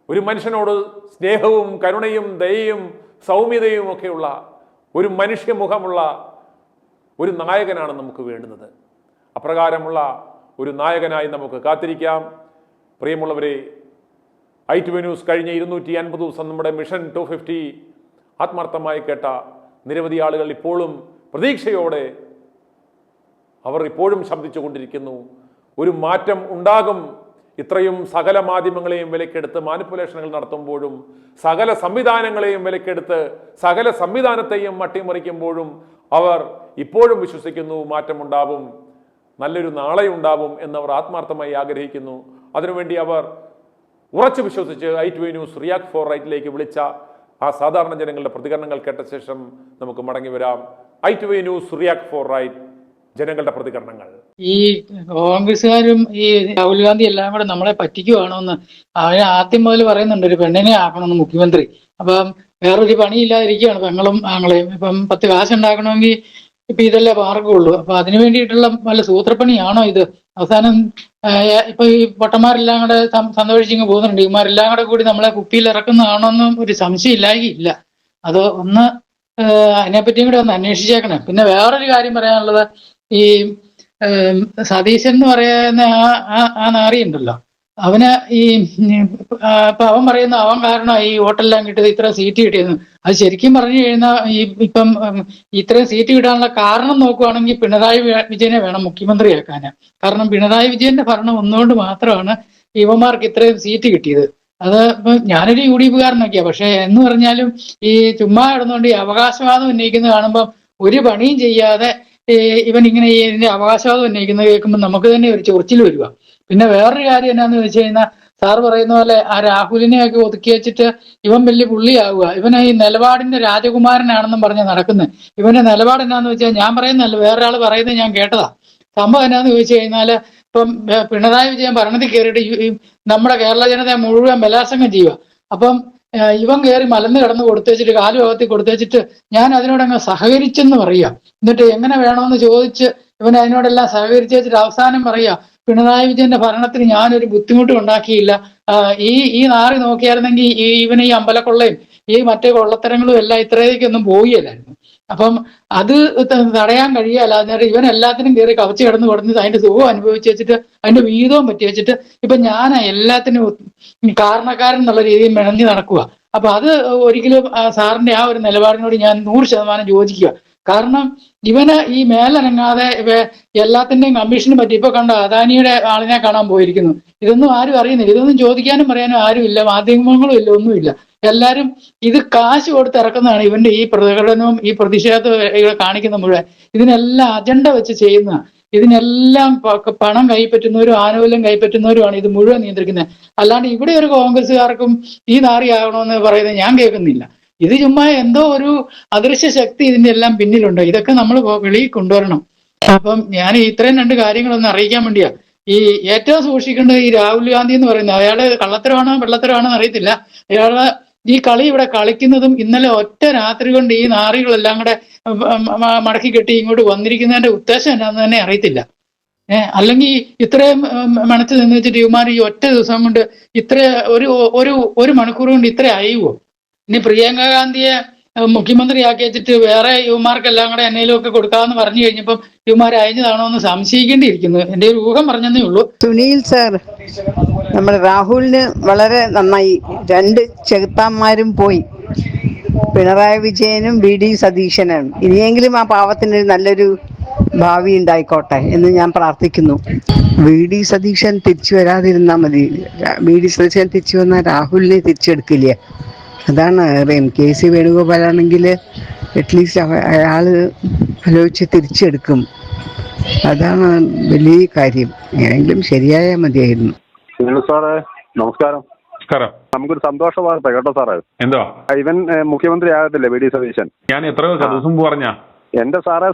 ഒരു മനുഷ്യനോട് സ്നേഹവും കരുണയും ദയയും സൗമ്യതയും ഒക്കെയുള്ള ഒരു മനുഷ്യമുഖമുള്ള ഒരു നായകനാണ് നമുക്ക് വേണ്ടുന്നത്. അപ്രകാരമുള്ള ഒരു നായകനായി നമുക്ക് കാത്തിരിക്കാം. പ്രിയമുള്ളവരെ, i2i ന്യൂസ് കഴിഞ്ഞ 250 ദിവസം നമ്മുടെ മിഷൻ 250 ആത്മാർത്ഥമായി കേട്ട നിരവധി ആളുകൾ ഇപ്പോഴും പ്രതീക്ഷയോടെ അവർ ഇപ്പോഴും ശബ്ദിച്ചുകൊണ്ടിരിക്കുന്നു. ഒരു മാറ്റം ഉണ്ടാകും. ഇത്രയും സകല മാധ്യമങ്ങളെയും വിലക്കെടുത്ത് മാനിപ്പുലേഷനുകൾ നടത്തുമ്പോഴും സകല സംവിധാനങ്ങളെയും വിലക്കെടുത്ത് സകല സംവിധാനത്തെയും മട്ടിമറിക്കുമ്പോഴും അവർ ഇപ്പോഴും വിശ്വസിക്കുന്നു മാറ്റമുണ്ടാവും, നല്ലൊരു നാളെ ഉണ്ടാവും എന്നവർ ആത്മാർത്ഥമായി ആഗ്രഹിക്കുന്നു. അതിനുവേണ്ടി അവർ ഉറച്ചു വിശ്വസിച്ച് i2i ന്യൂസ് റിയാക്ട് ഫോർ റൈറ്റിലേക്ക് വിളിച്ച ആ സാധാരണ ജനങ്ങളുടെ പ്രതികരണങ്ങൾ കേട്ട ശേഷം നമുക്ക് മടങ്ങി വരാം. i2i news react four right, ജനങ്ങളുടെ പ്രതികരണങ്ങൾ. ഈ കോൺഗ്രസ്സുകാരും ഈ രാഹുൽ ഗാന്ധി എല്ലാം കൂടെ നമ്മളെ പറ്റിക്കുവാണോ എന്ന് അവന് ആദ്യം മുതൽ പറയുന്നുണ്ട്, ഒരു പെണ്ണിനെ ആക്കണമെന്ന് മുഖ്യമന്ത്രി. അപ്പം വേറൊരു പണിയില്ലാതിരിക്കുകയാണ് പെങ്ങളും ആങ്ങളെയും. ഇപ്പം 10 കാശ് ഉണ്ടാക്കണമെങ്കിൽ ഇപ്പൊ ഇതല്ലേ മാർഗമുള്ളൂ. അപ്പൊ അതിനു വേണ്ടിയിട്ടുള്ള വല്ല സൂത്രപ്പണിയാണോ ഇത്? അവസാനം ഇപ്പൊ ഈ പൊട്ടന്മാരെല്ലാം കൂടെ സന്തോഷിച്ചിങ്ങ് പോകുന്നുണ്ട്. ഇവന്മാരെല്ലാം കൂടെ കൂടി നമ്മളെ കുപ്പിയിൽ ഇറക്കുന്നതാണോന്നും ഒരു സംശയം ഇല്ലാകില്ല. അത് ഒന്ന് അതിനെപ്പറ്റിയും കൂടെ ഒന്ന് അന്വേഷിച്ചേക്കണേ. പിന്നെ വേറൊരു കാര്യം പറയാനുള്ളത്, ഈ സതീശൻ എന്ന് പറയുന്ന ആ നാറി ഉണ്ടല്ലോ, അവന് ഈ ഇപ്പൊ അവൻ പറയുന്ന അവൻ കാരണം ഈ വോട്ടെല്ലാം കിട്ടിയത്, ഇത്ര സീറ്റ് കിട്ടിയെന്ന്. അത് ശരിക്കും പറഞ്ഞു കഴിഞ്ഞാൽ ഈ ഇപ്പം ഇത്രയും സീറ്റ് കിട്ടാനുള്ള കാരണം നോക്കുവാണെങ്കിൽ പിണറായി വിജയനെ വേണം മുഖ്യമന്ത്രിയാക്കാൻ. കാരണം പിണറായി വിജയന്റെ ഭരണം ഒന്നുകൊണ്ട് മാത്രമാണ് ഇവന്മാർക്ക് ഇത്രയും സീറ്റ് കിട്ടിയത്. അത് ഇപ്പൊ ഞാനൊരു UDP കാരനൊക്കെയാ, പക്ഷെ എന്ന് പറഞ്ഞാലും ഈ ചുമ്മാ കിടന്നുകൊണ്ട് ഈ അവകാശവാദം ഉന്നയിക്കുന്നത് കാണുമ്പോൾ ഒരു പണിയും ചെയ്യാതെ ഇവൻ ഇങ്ങനെ ഇതിന്റെ അവകാശവാദം ഉന്നയിക്കുന്നത് കേൾക്കുമ്പോൾ നമുക്ക് തന്നെ ഒരു ചൊറിച്ചിൽ വരിക. പിന്നെ വേറൊരു കാര്യം എന്നാന്ന് വെച്ച് കഴിഞ്ഞാൽ, സാറ് പറയുന്ന പോലെ ആ രാഹുലിനെയൊക്കെ ഒതുക്കി വെച്ചിട്ട് ഇവൻ വലിയ പുള്ളിയാവുക. ഇവൻ ഈ നിലപാടിന്റെ രാജകുമാരനാണെന്നും പറഞ്ഞ് നടക്കുന്നത്. ഇവന്റെ നിലപാട് എന്നാന്ന് വെച്ചാൽ, ഞാൻ പറയുന്നതല്ല, വേറൊരാൾ പറയുന്നത് ഞാൻ കേട്ടതാ. സംഭവം എന്നാന്ന് ചോദിച്ചു കഴിഞ്ഞാല്, ഇപ്പം പിണറായി വിജയൻ ഭരണത്തിൽ കയറിയിട്ട് നമ്മുടെ കേരള ജനതയെ മുഴുവൻ ബലാത്സംഗം ചെയ്യുക. അപ്പം ഇവൻ കയറി മലന്ന് കിടന്ന് കൊടുത്തേച്ചിട്ട്, കാല് ഭാഗത്തിൽ കൊടുത്തേച്ചിട്ട് ഞാൻ അതിനോടങ്ങ് സഹകരിച്ചെന്ന് പറയുക. എന്നിട്ട് എങ്ങനെ വേണമെന്ന് ചോദിച്ച് ഇവൻ അതിനോടെല്ലാം സഹകരിച്ച് വെച്ചിട്ട് അവസാനം പറയുക, പിണറായി വിജയന്റെ ഭരണത്തിന് ഞാനൊരു ബുദ്ധിമുട്ടും ഉണ്ടാക്കിയില്ല, ഈ നാറി നോക്കിയായിരുന്നെങ്കിൽ ഇവന് ഈ അമ്പലക്കൊള്ളയും ഈ മറ്റേ കൊള്ളത്തരങ്ങളും എല്ലാം ഇത്രയൊന്നും പോവുകയില്ലായിരുന്നു. അപ്പം അത് തടയാൻ കഴിയല്ല. അന്നേരം ഇവൻ എല്ലാത്തിനും കയറി കവച്ച് കിടന്ന് കൊടുത്ത് അതിന്റെ സുഖം അനുഭവിച്ച് വെച്ചിട്ട് അതിന്റെ വീതവും പറ്റി വെച്ചിട്ട് ഇപ്പൊ ഞാൻ എല്ലാത്തിനും കാരണക്കാരൻ എന്നുള്ള രീതിയിൽ മെനഞ്ഞു നടക്കുക. അപ്പൊ അത് ഒരിക്കലും സാറിന്റെ ആ ഒരു നിലപാടിനോട് ഞാൻ 100% യോജിക്കുക. കാരണം ഇവന് ഈ മേലനങ്ങാതെ എല്ലാത്തിന്റെയും കമ്മീഷന് പറ്റി ഇപ്പൊ കണ്ട അദാനിയുടെ ആളിനെ കാണാൻ പോയിരിക്കുന്നു. ഇതൊന്നും ആരും അറിയുന്നില്ല. ഇതൊന്നും ചോദിക്കാനും പറയാനും ആരും ഇല്ല, മാധ്യമങ്ങളും ഇല്ല, ഒന്നുമില്ല. എല്ലാരും ഇത് കാശ് കൊടുത്ത് ഇറക്കുന്നതാണ്. ഇവന്റെ ഈ പ്രകടനവും ഈ പ്രതിഷേധവും കാണിക്കുന്ന മുഴുവൻ ഇതിനെല്ലാം അജണ്ട വെച്ച് ചെയ്യുന്ന, ഇതിനെല്ലാം പണം കൈപ്പറ്റുന്നവരും ആനുകൂല്യം കൈപ്പറ്റുന്നവരുമാണ് ഇത് മുഴുവൻ നിയന്ത്രിക്കുന്നത്. അല്ലാണ്ട് ഇവിടെ ഒരു കോൺഗ്രസ്സുകാർക്കും ഈ നാറിയാകണമെന്ന് പറയുന്നത് ഞാൻ കേൾക്കുന്നില്ല. ഇത് ചുമ്മാ എന്തോ ഒരു അദൃശ്യ ശക്തി ഇതിന്റെ എല്ലാം പിന്നിലുണ്ട്. ഇതൊക്കെ നമ്മൾ വെളിയിൽ കൊണ്ടുവരണം. അപ്പം ഞാൻ ഇത്രയും 2 കാര്യങ്ങളൊന്ന് അറിയിക്കാൻ വേണ്ടിയാ. ഈ ഏറ്റവും സൂക്ഷിക്കേണ്ടത് ഈ രാഹുൽ ഗാന്ധി എന്ന് പറയുന്നത്, അയാള് കള്ളത്തരമാണോ വെള്ളത്തരമാണോ അറിയത്തില്ല. അയാള് ഈ കളി ഇവിടെ കളിക്കുന്നതും ഇന്നലെ ഒറ്റ രാത്രി കൊണ്ട് ഈ നാറികളെല്ലാം കൂടെ മടക്കി കെട്ടി ഇങ്ങോട്ട് വന്നിരിക്കുന്നതിന്റെ ഉദ്ദേശം എന്നാന്ന് തന്നെ അറിയത്തില്ല. അല്ലെങ്കിൽ ഇത്രയും മണത്ത് നിന്ന് വെച്ചിട്ട് ഇവന്മാർ ഈ ഒറ്റ ദിവസം കൊണ്ട് ഇത്ര ഒരു മണിക്കൂർ കൊണ്ട് ഇത്ര അയയുവോ? ഇനി പ്രിയങ്ക ഗാന്ധിയെ മുഖ്യമന്ത്രിയാക്കി വെച്ചിട്ട് വേറെ യുവമാർക്കെല്ലാം കൂടെ എന്നേലും ഒക്കെ കൊടുക്കാമെന്ന് പറഞ്ഞു കഴിഞ്ഞപ്പം യുവമാർ അയഞ്ഞതാണോ എന്ന് സംശയിക്കേണ്ടിയിരിക്കുന്നു. എന്റെ ഒരു ഊഹം പറഞ്ഞതേ ഉള്ളൂ. സുനിൽ സാർ, നമ്മുടെ രാഹുലിന് വളരെ നന്നായി. 2 ചെകുത്താന്മാരും പോയി, പിണറായി വിജയനും VD സതീശനും. ഇനിയെങ്കിലും ആ പാവത്തിന് നല്ലൊരു ഭാവി ഉണ്ടായിക്കോട്ടെ എന്ന് ഞാൻ പ്രാർത്ഥിക്കുന്നു. VD സതീശൻ തിരിച്ചു വരാതിരുന്നാൽ മതി. VD സതീശൻ തിരിച്ചു വന്നാൽ രാഹുലിനെ തിരിച്ചെടുക്കില്ല. അതാണ് KC വേണുഗോപാലാണെങ്കിൽ അറ്റ്ലീസ്റ്റ് അയാള് ആലോചിച്ച് തിരിച്ചെടുക്കും. അതാണ് വലിയ കാര്യം. എങ്കിലും ശരിയായാൽ മതിയായിരുന്നു. സാറേ നമസ്കാരം. നമുക്കൊരു സന്തോഷ വാർത്ത കേട്ടോ സാറേ. എന്തോ? ഇവൻ മുഖ്യമന്ത്രി ആകത്തില്ലേ VD സതീശൻ? ഞാൻ എത്രയോ ദിവസം പറഞ്ഞ എന്റെ സാറേ,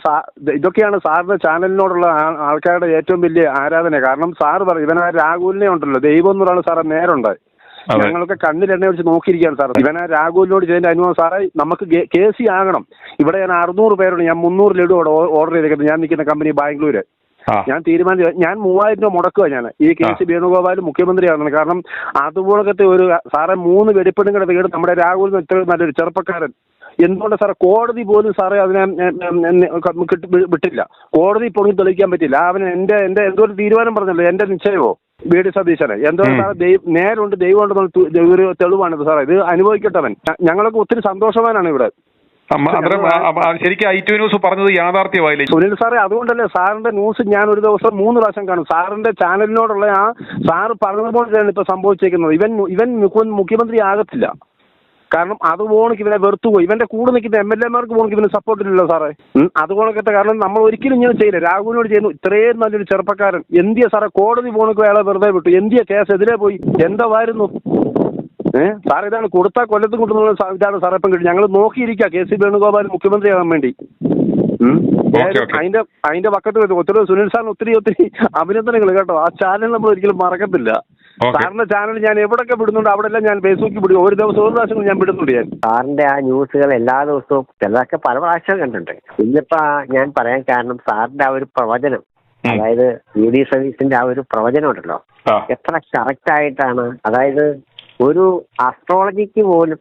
ഇതൊക്കെയാണ് സാറിന്റെ ചാനലിനോടുള്ള ആൾക്കാരുടെ ഏറ്റവും വലിയ ആരാധന. കാരണം സാറ് പറയും ഇവൻ ആ രാഹുലിനെ ഉണ്ടല്ലോ ദൈവം എന്ന് പറയുന്ന സാറേ നേരുണ്ട്. ഞങ്ങളൊക്കെ കണ്ണിലെണ്ണ വെച്ച് നോക്കിയിരിക്കുകയാണ് സാർ. ഇവനാ രാഹുലിനോട് ചെയ്തതിന്റെ അനുഭവം സാറേ, നമുക്ക് KC ആകണം. ഇവിടെ ഞാൻ 600 പേരോട് ഞാൻ 300 ലഡു ഓർഡർ ചെയ്തേക്കുന്നത്. ഞാൻ നിൽക്കുന്ന കമ്പനി ബാംഗ്ലൂര്. ഞാൻ തീരുമാനിച്ചു, ഞാൻ 3000 രൂപ മുടക്കുക. ഞാൻ ഈ KC വേണുഗോപാൽ മുഖ്യമന്ത്രിയാകണം. കാരണം അതുപോലത്തെ ഒരു സാറേ 3 വെടിപ്പെണ്ണുങ്ങളുടെ വീട് നമ്മുടെ രാഹുലിന് ഇത്ര നല്ലൊരു ചെറുപ്പക്കാരൻ. എന്തുകൊണ്ട് സാറേ കോടതി പോലും സാറേ അതിനെ വിട്ടില്ല. കോടതി പൊങ്ങി തെളിയിക്കാൻ പറ്റില്ല. അവന് എന്റെ എന്തോ ഒരു തീരുമാനം പറഞ്ഞല്ലോ, എന്റെ നിശ്ചയമോ VD സതീശനെ. എന്തോ സാറേ നേരുണ്ട് ദൈവമുണ്ടെന്നുള്ള ഒരു തെളിവാണിത് സാറേ. ഇത് അനുഭവിക്കട്ടവൻ. ഞങ്ങളൊക്കെ ഒത്തിരി സന്തോഷവാനാണ് ഇവിടെ. ശരിക്കും ITV ന്യൂസ് പറഞ്ഞത് യാഥാർത്ഥ്യമായില്ലേ സുനിൽ സാറേ? അതുകൊണ്ടല്ലേ സാറിന്റെ ന്യൂസ് ഞാൻ ഒരു ദിവസം 3 പ്രാവശ്യം കാണും. സാറിന്റെ ചാനലിനോടുള്ള ആ സാറ് പറഞ്ഞതുപോലെ തന്നെയാണ് ഇപ്പൊ സംഭവിച്ചേക്കുന്നത്. ഇവൻ മുഖ്യമന്ത്രി ആകത്തില്ല. കാരണം അതുപോണക്ക് ഇവനെ വെറുത്തുപോയി. ഇവന്റെ കൂടെ നിൽക്കുന്ന MLA-മാർക്ക് പോണക്ക് ഇവന് സപ്പോർട്ടില്ലല്ലോ സാറേ. അതുപോണക്കത്തെ കാരണം നമ്മൾ ഒരിക്കലും ഇങ്ങനെ ചെയ്യില്ല. രാഹുലിനോട് ചെയ്യുന്നു. ഇത്രയും നല്ലൊരു ചെറുപ്പക്കാരൻ എന്തിയ സാറേ കോടതി പോണക്ക് അയാളെ വെറുതെ വിട്ടു? എന്തിയ കേസ് എതിരെ പോയി? എന്തായിരുന്നു സാർ? ഇതാണ് കൊടുത്താൽ കൊല്ലത്തും കൊണ്ടുവന്ന ഇതാണ് സാറേ ഇപ്പം കിട്ടി. ഞങ്ങൾ നോക്കിയിരിക്കുക KC വേണുഗോപാൽ മുഖ്യമന്ത്രിയാകാൻ വേണ്ടി. അതിന്റെ പക്കത്ത് ഒത്തിരി സുനിൽ സാറിന് ഒത്തിരി അഭിനന്ദനങ്ങൾ കേട്ടോ. ആ ചാനൽ നമ്മൾ ഒരിക്കലും മറക്കത്തില്ല. സാറിന്റെ ചാനൽ ഞാൻ എവിടെയൊക്കെ വിടുന്നുണ്ട് അവിടെല്ലാം ഞാൻ ഫേസ്ബുക്കിൽ വിടും. ഒരു ദിവസം ഒരു പ്രാവശ്യം ഞാൻ വിടുന്നുണ്ട്. ഞാൻ സാറിന്റെ ആ ന്യൂസുകൾ എല്ലാ ദിവസവും ചിലതൊക്കെ പല പ്രാവശ്യം കണ്ടിട്ടുണ്ട്. ഇന്നിപ്പോ ഞാൻ പറയാൻ കാരണം സാറിന്റെ ആ ഒരു പ്രവചനം, അതായത് VD സതീശന്റെ ആ ഒരു പ്രവചനം ഉണ്ടല്ലോ, എത്ര കറക്റ്റ് ആയിട്ടാണ്. അതായത് ഒരു അസ്ട്രോളജിക്ക് പോലും,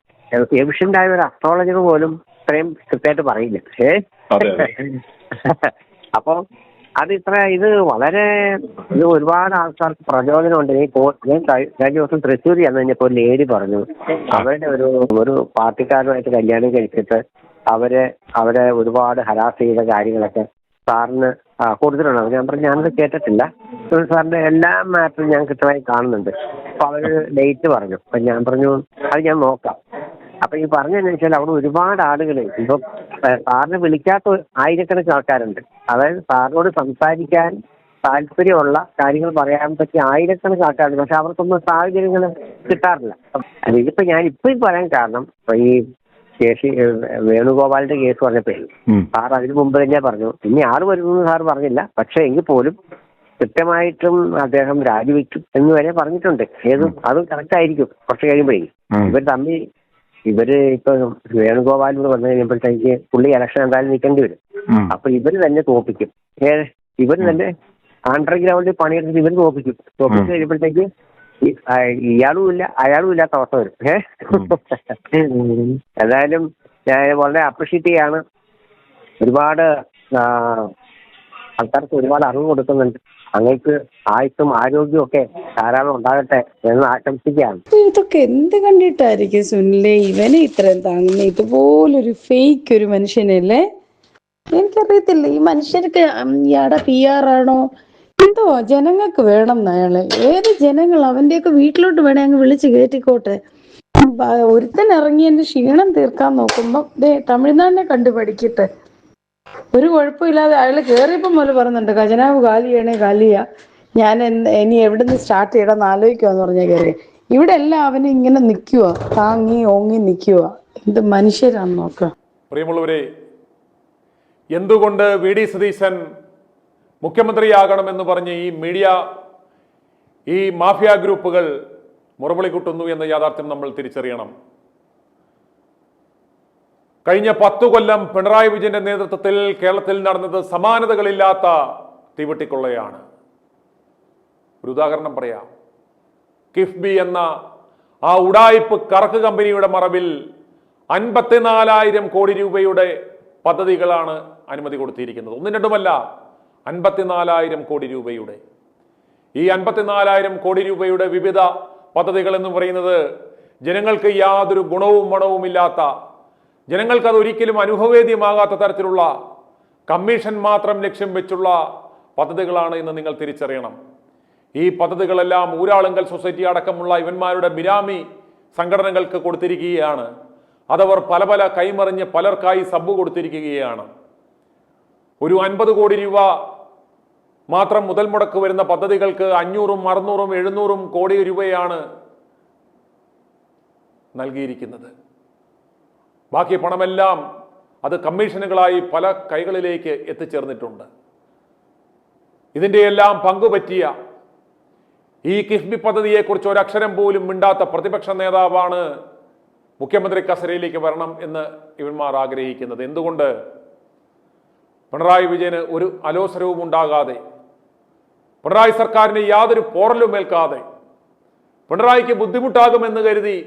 എഫിഷ്യന്റ് ആയ ഒരു അസ്ട്രോളജർ പോലും ഇത്രയും കൃത്യമായിട്ട് പറയില്ല. അപ്പൊ ഇത് വളരെ ഒരുപാട് ആൾക്കാർക്ക് പ്രചോദനമുണ്ട്. ഞാൻ കഴിഞ്ഞ ദിവസം തൃശ്ശൂർ ചെന്ന് കഴിഞ്ഞപ്പോൾ ഒരു ലേഡി പറഞ്ഞു, അവരുടെ ഒരു പാർട്ടിക്കാരുമായിട്ട് കല്യാണം കഴിച്ചിട്ട് അവരെ ഒരുപാട് ഹരാസ് ചെയ്ത കാര്യങ്ങളൊക്കെ സാറിന് കൊടുത്തിട്ടുണ്ടാവും. ഞാൻ പറഞ്ഞു ഞാനത് കേട്ടിട്ടില്ല. സാറിന്റെ എല്ലാ മാറ്ററും ഞാൻ കൃത്യമായി കാണുന്നുണ്ട്. അപ്പൊ അവര് ഡേറ്റ് പറഞ്ഞു. അപ്പൊ ഞാൻ പറഞ്ഞു അത് ഞാൻ നോക്കാം. അപ്പൊ ഈ പറഞ്ഞതെന്ന് വെച്ചാൽ അവിടെ ഒരുപാട് ആളുകൾ ഇപ്പൊ സാറിനെ വിളിക്കാത്ത ആയിരക്കണക്കിന് ആൾക്കാരുണ്ട്. അതായത് സാറിനോട് സംസാരിക്കാൻ താല്പര്യമുള്ള കാര്യങ്ങൾ പറയാൻ പറ്റിയ ആയിരക്കണക്കിന് ആൾക്കാരുണ്ട്. പക്ഷെ അവർക്കൊന്നും സാഹചര്യങ്ങൾ കിട്ടാറില്ല. ഇതിപ്പോ ഞാൻ ഇപ്പൊ പറയാൻ കാരണം ഈ വേണുഗോപാലിന്റെ കേസ് പറഞ്ഞപ്പോഴേ സാർ അതിനു മുമ്പ് തന്നെ പറഞ്ഞു, ഇനി ആള് വരുന്നു സാർ പറഞ്ഞില്ല, പക്ഷെ എങ്കിൽ പോലും കൃത്യമായിട്ടും അദ്ദേഹം രാജിവെക്കും എന്ന് വരെ പറഞ്ഞിട്ടുണ്ട്. അതും കറക്റ്റ് ആയിരിക്കും കുറച്ച് കഴിയുമ്പോഴേ. ഇവര് ഇപ്പൊ വേണുഗോപാലിനോട് വന്നു കഴിയുമ്പോഴത്തേക്ക് പുള്ളി ഇലക്ഷൻ എന്തായാലും നിൽക്കേണ്ടി വരും. അപ്പൊ ഇവര് തന്നെ തോപ്പിക്കും. ഇവര് തന്നെ അണ്ടർഗ്രൗണ്ടിൽ പണിയെടുത്തിട്ട് ഇവര് തോപ്പിച്ച് കഴിയുമ്പോഴത്തേക്ക് ഇയാളും ഇല്ല അയാളും ഇല്ലാത്ത അവസ്ഥ വരും. ഏതായാലും ഞാൻ വളരെ അപ്രീഷിയേറ്റ് ചെയ്യാണ്. ഒരുപാട് ആൾക്കാർക്ക് ഒരുപാട് അറിവ് കൊടുക്കുന്നുണ്ട്. അങ്ങേക്ക് ആയുസ്സും ആരോഗ്യവും ഒക്കെ ധാരാളം ഉണ്ടാകട്ടെ എന്ന് ആശംസിക്കുകയാണ്. ഇതൊക്കെ എന്ത് കണ്ടിട്ടായിരിക്കും സുനിലെ ഇവനെ ഇത്രയും താങ്ങുന്ന? ഇതുപോലൊരു ഫേക്ക് ഒരു മനുഷ്യനല്ലേ? എനിക്കറിയത്തില്ല ഈ മനുഷ്യർക്ക് ഇയാടെ PR ആണോ എന്തോ ജനങ്ങൾക്ക് വേണം അയാള്. ഏത് ജനങ്ങൾ അവന്റെയൊക്കെ വീട്ടിലോട്ട് വേണേ അങ്ങ് വിളിച്ച് കയറ്റിക്കോട്ടെ. ഒരുത്തൻ ഇറങ്ങിയതിന്റെ ക്ഷീണം തീർക്കാൻ നോക്കുമ്പോ തമിഴ്നാടിനെ കണ്ടു പഠിക്കട്ടെ. ഒരു കുഴപ്പമില്ലാതെ അയാൾ കയറിയപ്പം മുതൽ പറയുന്നുണ്ട് ഖജനാവ് കാലിയാ, ഞാൻ ഇനി എവിടുന്ന് സ്റ്റാർട്ട് ചെയ്യണമെന്ന് ആലോചിക്കുവാന്ന് പറഞ്ഞാൽ കയറി. ഇവിടെ എല്ലാം അവന് ഇങ്ങനെ നിൽക്കുക, താങ്ങി ഓങ്ങി നിൽക്കുക. എന്ത് മനുഷ്യരാന്ന് നോക്കുക. പ്രിയമുള്ളവരെ, എന്തുകൊണ്ട് VD സതീശൻ മുഖ്യമന്ത്രിയാകണമെന്ന് പറഞ്ഞ് ഈ മാഫിയ ഗ്രൂപ്പുകൾ മുറവിളി കൂട്ടുന്നു എന്ന യാഥാർത്ഥ്യം നമ്മൾ തിരിച്ചറിയണം. കഴിഞ്ഞ 10 കൊല്ലം പിണറായി വിജയന്റെ നേതൃത്വത്തിൽ കേരളത്തിൽ നടന്നത് സമാനതകളില്ലാത്ത തീവെട്ടിക്കൊള്ളയാണ്. ഒരു ഉദാഹരണം പറയാം. കിഫ്ബി എന്ന ആ ഉഡായിപ്പ് കറക്ക് കമ്പനിയുടെ മറവിൽ 54,000 കോടി രൂപയുടെ പദ്ധതികളാണ് അനുമതി കൊടുത്തിരിക്കുന്നത്. ഒന്നും രണ്ടുമല്ല, 54,000 കോടി രൂപയുടെ. ഈ 54,000 കോടി രൂപയുടെ വിവിധ പദ്ധതികൾ എന്ന് പറയുന്നത് ജനങ്ങൾക്ക് യാതൊരു ഗുണവും മണവുമില്ലാത്ത, ജനങ്ങൾക്ക് അത് ഒരിക്കലും അനുഭവേദ്യമാകാത്ത തരത്തിലുള്ള കമ്മീഷൻ മാത്രം ലക്ഷ്യം വെച്ചുള്ള പദ്ധതികളാണ് എന്ന് നിങ്ങൾ തിരിച്ചറിയണം. ഈ പദ്ധതികളെല്ലാം ഊരാളുങ്കൽ സൊസൈറ്റി അടക്കമുള്ള ഇവന്മാരുടെ ബിനാമി സംഘടനകൾക്ക് കൊടുത്തിരിക്കുകയാണ്. അതവർ പല കൈമറിഞ്ഞ് പലർക്കായി സബ്ബ് കൊടുത്തിരിക്കുകയാണ്. ഒരു 50 കോടി രൂപ മാത്രം മുതൽ മുടക്ക് വരുന്ന പദ്ധതികൾക്ക് 500ഉം 600ഉം 700ഉം കോടി രൂപയാണ് നൽകിയിരിക്കുന്നത്. ബാക്കി പണമെല്ലാം അത് കമ്മീഷനുകളായി പല കൈകളിലേക്ക് എത്തിച്ചേർന്നിട്ടുണ്ട്. ഇതിൻ്റെ എല്ലാം പങ്കുപറ്റിയ ഈ കിഫ്ബി പദ്ധതിയെക്കുറിച്ച് ഒരക്ഷരം പോലും മിണ്ടാത്ത പ്രതിപക്ഷ നേതാവാണ് മുഖ്യമന്ത്രി കസേരയിലേക്ക് വരണം എന്ന് ഇവന്മാർ ആഗ്രഹിക്കുന്നത്. എന്തുകൊണ്ട്? പിണറായി വിജയന് ഒരു അലോസരവും ഉണ്ടാകാതെ, പിണറായി സർക്കാരിന് യാതൊരു പോറലും ഏൽക്കാതെ, പിണറായിക്ക് ബുദ്ധിമുട്ടാകുമെന്ന് കരുതി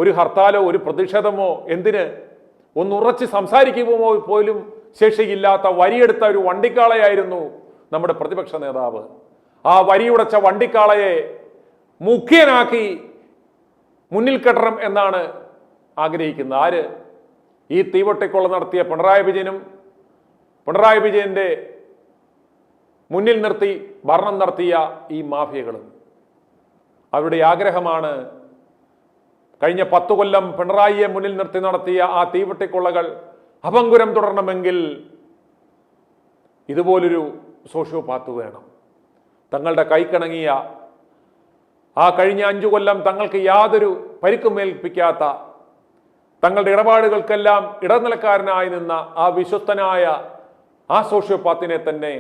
ഒരു ഹർത്താലോ ഒരു പ്രതിഷേധമോ എന്തിന് ഒന്നുറച്ച് സംസാരിക്കുമോ പോലും ശേഷിയില്ലാത്ത വരിയെടുത്ത ഒരു വണ്ടിക്കാളയായിരുന്നു നമ്മുടെ പ്രതിപക്ഷ നേതാവ്. ആ വരിയുടച്ച വണ്ടിക്കാളയെ മുഖ്യനാക്കി മുന്നിൽ കെട്ടണം എന്നാണ് ആഗ്രഹിക്കുന്നത്. ആര്? ഈ തീവെട്ടിക്കൊള്ള നടത്തിയ പിണറായി വിജയനും പിണറായി വിജയന്റെ മുന്നിൽ നിർത്തി ഭരണം നടത്തിയ ഈ മാഫിയകളും. അവരുടെ ആഗ്രഹമാണ് കഴിഞ്ഞ 10 കൊല്ലം പിണറായിയെ മുന്നിൽ നിർത്തി നടത്തിയ ആ തീവെട്ടിക്കൊള്ളകൾ അപങ്കുരം തുടരണമെങ്കിൽ ഇതുപോലൊരു സോഷ്യോപാത്ത് വേണം. തങ്ങളുടെ കൈക്കിണങ്ങിയ ആ കഴിഞ്ഞ 5 കൊല്ലം തങ്ങൾക്ക് യാതൊരു പരിക്കുമേൽപ്പിക്കാത്ത, തങ്ങളുടെ ഇടപാടുകൾക്കെല്ലാം ഇടനിലക്കാരനായി നിന്ന ആ വിശ്വസ്തനായ ആ സോഷ്യോപാത്തിനെ തന്നെ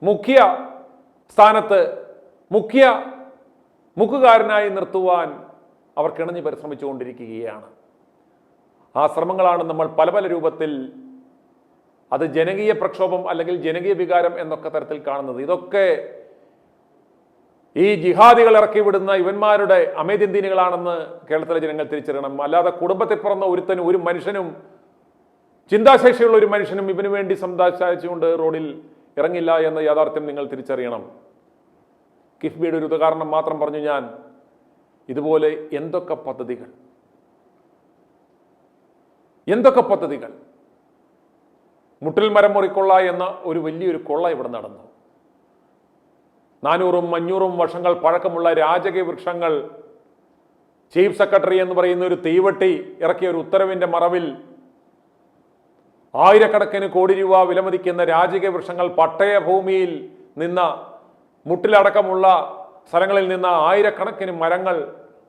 മുഖ്യ സ്ഥാനത്ത് മുഖ്യകാരനായി നിർത്തുവാൻ അവർ കിണഞ്ഞു പരിശ്രമിച്ചുകൊണ്ടിരിക്കുകയാണ്. ആ ശ്രമങ്ങളാണ് നമ്മൾ പല രൂപത്തിൽ, അത് ജനകീയ പ്രക്ഷോഭം അല്ലെങ്കിൽ ജനകീയ വികാരം എന്നൊക്കെ തരത്തിൽ കാണുന്നത്. ഇതൊക്കെ ഈ ജിഹാദികൾ ഇറക്കി വിടുന്ന ഇവന്മാരുടെ അമേദ്യന്തീനികളാണെന്ന് കേരളത്തിലെ ജനങ്ങൾ തിരിച്ചറിയണം. അല്ലാതെ കുടുംബത്തിൽ പിറന്ന ഒരുത്തനും ഒരു മനുഷ്യനും ചിന്താശേഷിയുള്ള ഒരു മനുഷ്യനും ഇവന് വേണ്ടി സംസാരിച്ചുകൊണ്ട് റോഡിൽ ഇറങ്ങില്ല എന്ന യാഥാർത്ഥ്യം നിങ്ങൾ തിരിച്ചറിയണം. കിഫ്ബിയുടെ ഒരു ഉദാഹരണം മാത്രം പറഞ്ഞു ഞാൻ. ഇതുപോലെ എന്തൊക്കെ പദ്ധതികൾ. മുട്ടിൽ മരം മുറിക്കൊള്ള എന്ന ഒരു വലിയൊരു കൊള്ള ഇവിടെ നടന്നു. 400ഉം 500ഉം വർഷങ്ങൾ പഴക്കമുള്ള രാജകീയ വൃക്ഷങ്ങൾ ചീഫ് സെക്രട്ടറി എന്ന് പറയുന്ന ഒരു തീവട്ടി ഇറക്കിയ ഒരു ഉത്തരവിന്റെ മറവിൽ ആയിരക്കണക്കിന് കോടി രൂപ വിലമതിക്കുന്ന രാജകീയ വൃക്ഷങ്ങൾ പട്ടയഭൂമിയിൽ നിന്ന മുട്ടിലടക്കമുള്ള സ്ഥലങ്ങളിൽ നിന്ന് ആയിരക്കണക്കിന് മരങ്ങൾ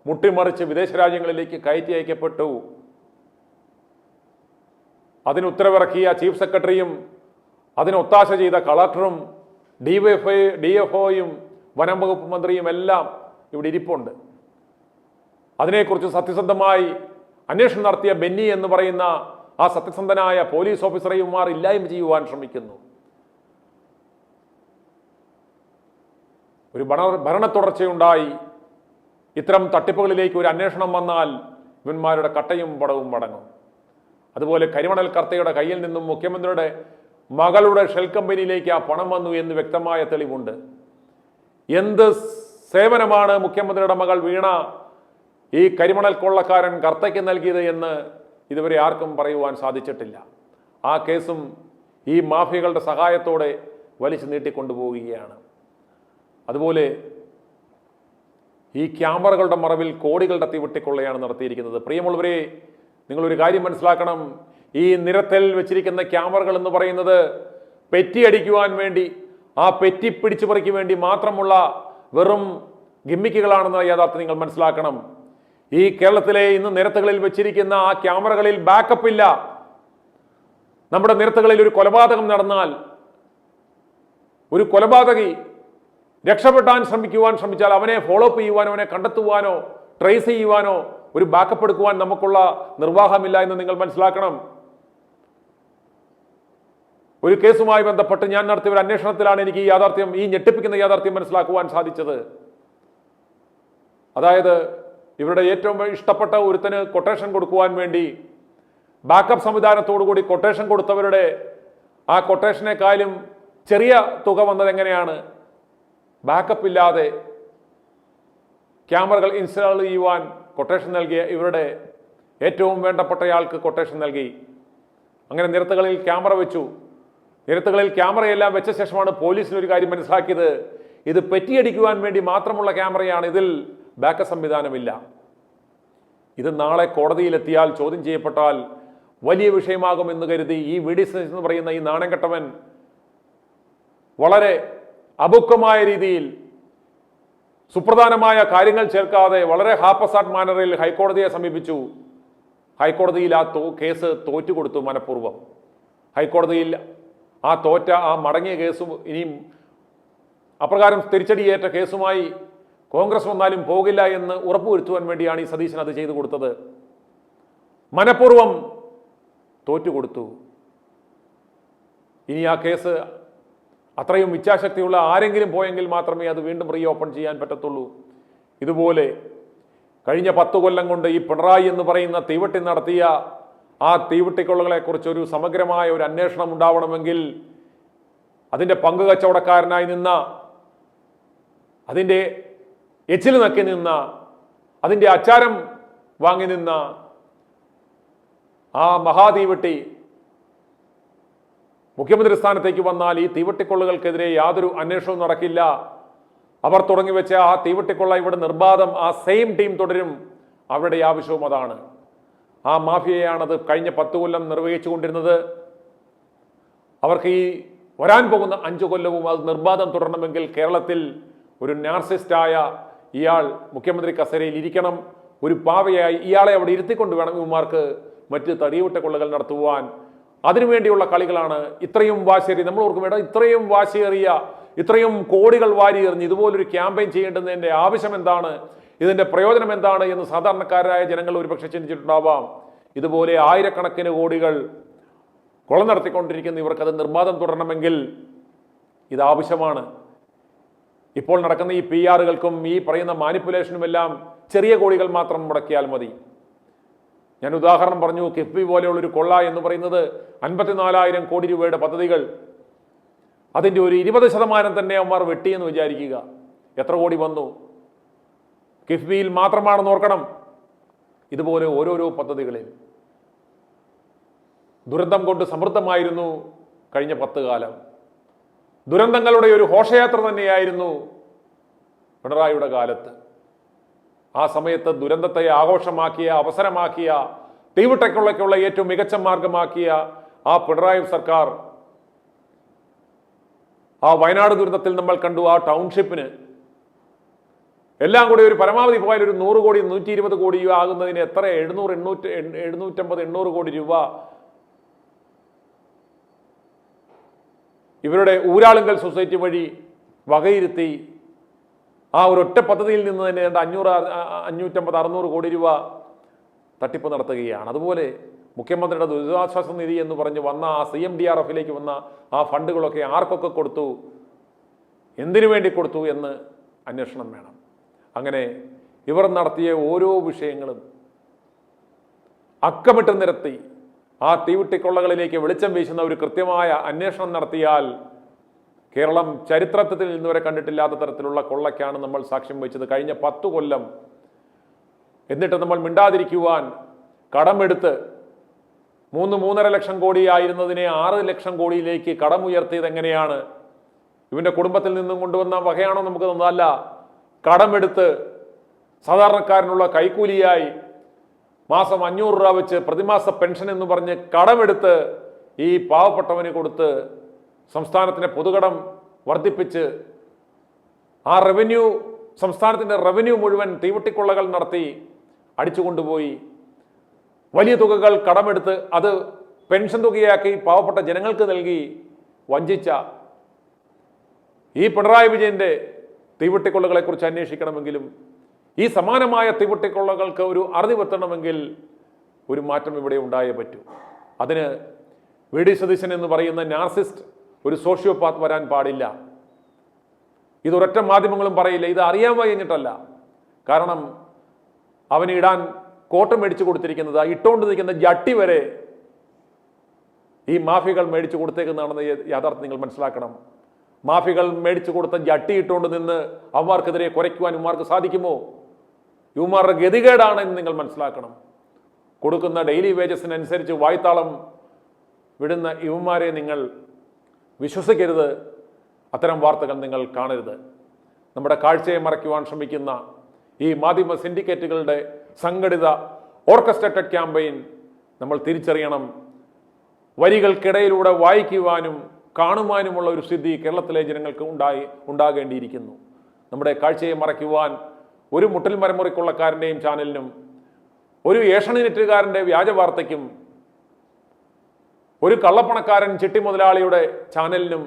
മുട്ടിമറിച്ച് വിദേശ രാജ്യങ്ങളിലേക്ക് കയറ്റി അയക്കപ്പെട്ടു. അതിന് ഉത്തരവിറക്കിയ ചീഫ് സെക്രട്ടറിയും അതിന് ഒത്താശ ചെയ്ത കളക്ടറും DFOയും വനം വകുപ്പ് മന്ത്രിയും എല്ലാം ഇവിടെ ഇരിപ്പുണ്ട്. അതിനെക്കുറിച്ച് സത്യസന്ധമായി അന്വേഷണം നടത്തിയ ബെന്നി എന്ന് പറയുന്ന ആ സത്യസന്ധനായ പോലീസ് ഓഫീസറേയുമാർ ഇല്ലായ്മ ചെയ്യുവാൻ ശ്രമിക്കുന്നു. ഒരു ഭരണ തുടർച്ചയുണ്ടായി ഇത്തരം തട്ടിപ്പുകളിലേക്ക് ഒരു അന്വേഷണം വന്നാൽ ഇവന്മാരുടെ കട്ടയും പടവും മടങ്ങും. അതുപോലെ കരിമണൽ കർത്തയുടെ കയ്യിൽ നിന്നും മുഖ്യമന്ത്രിയുടെ മകളുടെ ഷെൽ കമ്പനിയിലേക്ക് ആ പണം വന്നു എന്ന് വ്യക്തമായ തെളിവുണ്ട്. എന്ത് സേവനമാണ് മുഖ്യമന്ത്രിയുടെ മകൾ വീണ ഈ കരിമണൽ കൊള്ളക്കാരൻ കർത്തയ്ക്ക് നൽകിയത് എന്ന് ഇതുവരെ ആർക്കും പറയുവാൻ സാധിച്ചിട്ടില്ല. ആ കേസും ഈ മാഫിയകളുടെ സഹായത്തോടെ വലിച്ചു നീട്ടിക്കൊണ്ടുപോവുകയാണ്. അതുപോലെ ഈ ക്യാമറകളുടെ മറവിൽ കോടികളുടെ തീവെട്ടിക്കൊള്ളയാണ് നടത്തിയിരിക്കുന്നത്. പ്രിയമുള്ളവരെ, നിങ്ങളൊരു കാര്യം മനസ്സിലാക്കണം. ഈ നിരത്തിൽ വെച്ചിരിക്കുന്ന ക്യാമറകൾ എന്ന് പറയുന്നത് പെറ്റി അടിക്കുവാൻ വേണ്ടി, ആ പെറ്റി പിടിച്ചു പറിക്ക് വേണ്ടി മാത്രമുള്ള വെറും ഗിമ്മിക്കുകളാണെന്ന യാഥാർത്ഥ്യം നിങ്ങൾ മനസ്സിലാക്കണം. ഈ കേരളത്തിലെ ഇന്ന് നിരത്തുകളിൽ വെച്ചിരിക്കുന്ന ആ ക്യാമറകളിൽ ബാക്കപ്പ് ഇല്ല. നമ്മുടെ നിരത്തുകളിൽ ഒരു കൊലപാതകം നടന്നാൽ, ഒരു കൊലപാതകി രക്ഷപ്പെടാൻ ശ്രമിച്ചാൽ അവനെ ഫോളോ അപ്പ് ചെയ്യുവാനോ അവനെ കണ്ടെത്തുവാനോ ട്രേസ് ചെയ്യുവാനോ ഒരു ബാക്കപ്പ് എടുക്കുവാൻ നമുക്കുള്ള നിർവാഹമില്ല എന്ന് നിങ്ങൾ മനസ്സിലാക്കണം. ഒരു കേസുമായി ബന്ധപ്പെട്ട് ഞാൻ നടത്തിയ ഒരു അന്വേഷണത്തിലാണ് എനിക്ക് ഈ ഞെട്ടിപ്പിക്കുന്ന യാഥാർത്ഥ്യം മനസ്സിലാക്കുവാൻ സാധിച്ചത്. അതായത് ഇവരുടെ ഏറ്റവും ഇഷ്ടപ്പെട്ട ഒരുത്തന് കൊട്ടേഷൻ കൊടുക്കുവാൻ വേണ്ടി ബാക്കപ്പ് സംവിധാനത്തോടു കൂടി കൊട്ടേഷൻ കൊടുത്തവരുടെ ആ കൊട്ടേഷനേക്കാളും ചെറിയ തുക വന്നത് എങ്ങനെയാണ്? ബാക്കപ്പ് ഇല്ലാതെ ക്യാമറകൾ ഇൻസ്റ്റാൾ ചെയ്യുവാൻ കൊട്ടേഷൻ നൽകിയ ഇവരുടെ ഏറ്റവും വേണ്ടപ്പെട്ടയാൾക്ക് കൊട്ടേഷൻ നൽകി. അങ്ങനെ നിരത്തുകളിൽ ക്യാമറ വെച്ചു. നിരത്തുകളിൽ ക്യാമറയെല്ലാം വെച്ച ശേഷമാണ് പോലീസിന് ഒരു കാര്യം മനസ്സിലാക്കിയത്, ഇത് പെറ്റിയടിക്കുവാൻ വേണ്ടി മാത്രമുള്ള ക്യാമറയാണ്, ഇതിൽ ബാക്കപ്പ് സംവിധാനമില്ല. ഇത് നാളെ കോടതിയിലെത്തിയാൽ ചോദ്യം ചെയ്യപ്പെട്ടാൽ വലിയ വിഷയമാകുമെന്ന് കരുതി ഈ VD സതീശൻ എന്ന് പറയുന്ന ഈ നാണം കെട്ടവൻ വളരെ അപക്വമായ രീതിയിൽ സുപ്രധാനമായ കാര്യങ്ങൾ ചേർക്കാതെ വളരെ ഹാപ്പസാട്ട് മാനറിൽ ഹൈക്കോടതിയെ സമീപിച്ചു. ഹൈക്കോടതിയിൽ ആ കേസ് തോറ്റുകൊടുത്തു മനഃപൂർവ്വം. ഹൈക്കോടതിയിൽ ആ മടങ്ങിയ കേസും ഇനിയും അപ്രകാരം തിരിച്ചടിയേറ്റ കേസുമായി കോൺഗ്രസ് വന്നാലും പോകില്ല എന്ന് ഉറപ്പുവരുത്തുവാൻ വേണ്ടിയാണ് ഈ സതീശൻ അത് ചെയ്തു കൊടുത്തത്. മനഃപൂർവ്വം തോറ്റുകൊടുത്തു. ഇനി ആ കേസ് അത്രയും ഇച്ഛാശക്തിയുള്ള ആരെങ്കിലും പോയെങ്കിൽ മാത്രമേ അത് വീണ്ടും റീ ഓപ്പൺ ചെയ്യാൻ പറ്റത്തുള്ളൂ. ഇതുപോലെ കഴിഞ്ഞ 10 കൊല്ലം കൊണ്ട് ഈ പിണറായി എന്ന് പറയുന്ന തീവട്ടി നടത്തിയ ആ തീവട്ടിക്കൊള്ളകളെക്കുറിച്ച് ഒരു സമഗ്രമായ ഒരു അന്വേഷണം ഉണ്ടാവണമെങ്കിൽ അതിൻ്റെ പങ്കു കച്ചവടക്കാരനായി നിന്ന, അതിൻ്റെ എച്ചിൽ നക്കി നിന്ന, അതിൻ്റെ അച്ചാരം വാങ്ങി നിന്ന ആ മഹാതീവട്ടി മുഖ്യമന്ത്രി സ്ഥാനത്തേക്ക് വന്നാൽ ഈ തീവട്ടിക്കൊള്ളുകൾക്കെതിരെ യാതൊരു അന്വേഷണവും നടക്കില്ല. അവർ തുടങ്ങിവെച്ച ആ തീവട്ടിക്കൊള്ള ഇവിടെ നിർബാധം ആ സെയിം ടീം തുടരും. അവരുടെ ആവശ്യവും അതാണ്. ആ മാഫിയയാണത് കഴിഞ്ഞ 10 കൊല്ലം നിർവഹിച്ചു കൊണ്ടിരുന്നത്. അവർക്ക് ഈ വരാൻ പോകുന്ന 5 കൊല്ലവും അത് നിർബാധം തുടരണമെങ്കിൽ കേരളത്തിൽ ഒരു നാർസിസ്റ്റായ ഇയാൾ മുഖ്യമന്ത്രി കസേരയിൽ ഇരിക്കണം. ഒരു പാവയായി ഇയാളെ അവിടെ ഇരുത്തിക്കൊണ്ട് വേണം ഇവന്മാർക്ക് മറ്റ് തടിവിട്ടക്കൊള്ളകൾ നടത്തുവാൻ. അതിനുവേണ്ടിയുള്ള കളികളാണ്. ഇത്രയും വാശിയേറി, നമ്മൾ ഓർക്കും വേണ്ട, ഇത്രയും വാശിയേറിയ, ഇത്രയും കോടികൾ വാരിയെറിഞ്ഞ് ഇതുപോലൊരു ക്യാമ്പയിൻ ചെയ്യേണ്ടതിൻ്റെ ആവശ്യം എന്താണ്, ഇതിൻ്റെ പ്രയോജനം എന്താണ് എന്ന് സാധാരണക്കാരായ ജനങ്ങൾ ഒരുപക്ഷെ ചിന്തിച്ചിട്ടുണ്ടാവാം. ഇതുപോലെ ആയിരക്കണക്കിന് കോടികൾ കൊള്ള നടത്തിക്കൊണ്ടിരിക്കുന്ന ഇവർക്കത് നിർബാധം തുടരണമെങ്കിൽ ഇത് ആവശ്യമാണ്. ഇപ്പോൾ നടക്കുന്ന ഈ PR-കൾക്കും ഈ പറയുന്ന മാനിപ്പുലേഷനുമെല്ലാം ചെറിയ കോടികൾ മാത്രം മുടക്കിയാൽ മതി. ഞാൻ ഉദാഹരണം പറഞ്ഞു, കിഫ്ബി പോലെയുള്ളൊരു കൊള്ള എന്ന് പറയുന്നത് 54,000 കോടി രൂപയുടെ പദ്ധതികൾ, അതിൻ്റെ ഒരു 20% തന്നെ അവന്മാർ വെട്ടിയെന്ന് വിചാരിക്കുക. എത്ര കോടി വന്നു? കിഫ്ബിയിൽ മാത്രമാണെന്ന് ഓർക്കണം. ഇതുപോലെ ഓരോരോ പദ്ധതികളിൽ ദുരന്തം കൊണ്ട് സമൃദ്ധമായിരുന്നു കഴിഞ്ഞ 10 കാലം. ദുരന്തങ്ങളുടെ ഒരു ഘോഷയാത്ര തന്നെയായിരുന്നു പിണറായിയുടെ കാലത്ത്. ആ സമയത്ത് ദുരന്തത്തെ ആഘോഷമാക്കിയ, അവസരമാക്കിയ, തീവിട്ടക്കൊള്ളയ്ക്കുള്ള ഏറ്റവും മികച്ച മാർഗമാക്കിയ ആ പിണറായി സർക്കാർ ആ വയനാട് ദുരന്തത്തിൽ നമ്മൾ കണ്ടു ആ ടൗൺഷിപ്പിന് എല്ലാം കൂടി ഒരു പരമാവധി പോയാൽ ഒരു 100 കോടി 120 കോടി രൂപ ആകുന്നതിന് എത്ര 750-800 കോടി രൂപ ഇവരുടെ ഊരാളുങ്കൽ സൊസൈറ്റി വഴി വകയിരുത്തി ആ ഒരൊറ്റ പദ്ധതിയിൽ നിന്ന് തന്നെ 550-600 കോടി രൂപ തട്ടിപ്പ് നടത്തുകയാണ്. അതുപോലെ മുഖ്യമന്ത്രിയുടെ ദുരിതാശ്വാസ നിധി എന്ന് പറഞ്ഞ് വന്ന ആ CMDRF-ലേക്ക് വന്ന ആ ഫണ്ടുകളൊക്കെ ആർക്കൊക്കെ കൊടുത്തു, എന്തിനു വേണ്ടി കൊടുത്തു എന്ന് അന്വേഷണം വേണം. അങ്ങനെ ഇവർ നടത്തിയ ഓരോ വിഷയങ്ങളും അക്കമിട്ട് നിരത്തി ആ തീവിട്ടിക്കൊള്ളകളിലേക്ക് വെളിച്ചം വീശുന്ന ഒരു കൃത്യമായ അന്വേഷണം നടത്തിയാൽ കേരളം ചരിത്രത്തിൽ ഇന്നുവരെ കണ്ടിട്ടില്ലാത്ത തരത്തിലുള്ള കൊള്ളയ്ക്കാണ് നമ്മൾ സാക്ഷ്യം വഹിച്ചത്. കഴിഞ്ഞ 10 കൊല്ലം എന്നിട്ട് നമ്മൾ മിണ്ടാതിരിക്കുവാൻ കടമെടുത്ത് 3-3.5 ലക്ഷം കോടി ആയിരുന്നതിനെ 6 ലക്ഷം കോടിയിലേക്ക് കടമുയർത്തിയത് എങ്ങനെയാണ്? ഇവന്റെ കുടുംബത്തിൽ നിന്നും കൊണ്ടുവന്ന വകയാണോ നമുക്ക് തന്നതല്ല. കടമെടുത്ത് സാധാരണക്കാരനുള്ള കൈക്കൂലിയായി മാസം 500 രൂപ വെച്ച് പ്രതിമാസ പെൻഷൻ എന്ന് പറഞ്ഞ് കടമെടുത്ത് ഈ പാവപ്പെട്ടവന് കൊടുത്ത് സംസ്ഥാനത്തിൻ്റെ പൊതുകടം വർദ്ധിപ്പിച്ച് ആ സംസ്ഥാനത്തിൻ്റെ റവന്യൂ മുഴുവൻ തീവട്ടിക്കൊള്ളകൾ നടത്തി അടിച്ചുകൊണ്ടുപോയി വലിയ തുകകൾ കടമെടുത്ത് അത് പെൻഷൻ തുകയാക്കി പാവപ്പെട്ട ജനങ്ങൾക്ക് നൽകി വഞ്ചിച്ച ഈ പിണറായി വിജയന്റെ തീവട്ടിക്കൊള്ളകളെക്കുറിച്ച് അന്വേഷിക്കണമെങ്കിലും ഈ സമാനമായ തീവട്ടിക്കൊള്ളകൾക്ക് ഒരു അറുതി വരുത്തണമെങ്കിൽ ഒരു മാറ്റം ഇവിടെ ഉണ്ടായേ പറ്റൂ. അതിന് VD സതീശൻ എന്ന് പറയുന്ന നാർസിസ്റ്റ് ഒരു സോഷ്യോപാത്ത് വരാൻ പാടില്ല. ഇതൊരൊറ്റ മാധ്യമങ്ങളും പറയില്ല. ഇത് അറിയാൻ വൈകിട്ടല്ല. കാരണം അവന് ഇടാൻ കോട്ടം മേടിച്ചു കൊടുത്തിരിക്കുന്നത്, ഇട്ടുകൊണ്ട് നിൽക്കുന്ന ജട്ടി വരെ ഈ മാഫിയകൾ മേടിച്ചു കൊടുത്തേക്കുന്നതാണെന്ന് യാഥാർത്ഥ്യം നിങ്ങൾ മനസ്സിലാക്കണം. മാഫിയകൾ മേടിച്ചു കൊടുത്ത ജട്ടി ഇട്ടുകൊണ്ട് നിന്ന് അവന്മാർക്കെതിരെ കുറയ്ക്കുവാൻ ഇവന്മാർക്ക് സാധിക്കുമോ? ഇവന്മാരുടെ ഗതികേടാണെന്ന് നിങ്ങൾ മനസ്സിലാക്കണം. കൊടുക്കുന്ന ഡെയിലി വേജസിനനുസരിച്ച് വായ്ത്താളം വിടുന്ന ഇവന്മാരെ നിങ്ങൾ വിശ്വസിക്കരുത്. അത്തരം വാർത്തകൾ നിങ്ങൾ കാണരുത്. നമ്മുടെ കാഴ്ചയെ മറയ്ക്കുവാൻ ശ്രമിക്കുന്ന ഈ മാധ്യമ സിൻഡിക്കേറ്റുകളുടെ സംഘടിത ഓർക്കസ്ട്രേറ്റഡ് ക്യാമ്പയിൻ നമ്മൾ തിരിച്ചറിയണം. വരികൾക്കിടയിലൂടെ വായിക്കുവാനും കാണുവാനുമുള്ള ഒരു സ്ഥിതി കേരളത്തിലെ ജനങ്ങൾക്ക് ഉണ്ടാകേണ്ടിയിരിക്കുന്നു. നമ്മുടെ കാഴ്ചയെ മറയ്ക്കുവാൻ ഒരു മുട്ടിൽ മരമുറിക്കൊള്ളക്കാരൻ്റെയും ചാനലിനും ഒരു ഏഷ്യനെറ്റുകാരൻ്റെ വ്യാജ വാർത്തയ്ക്കും ഒരു കള്ളപ്പണക്കാരൻ ചിട്ടി മുതലാളിയുടെ ചാനലിനും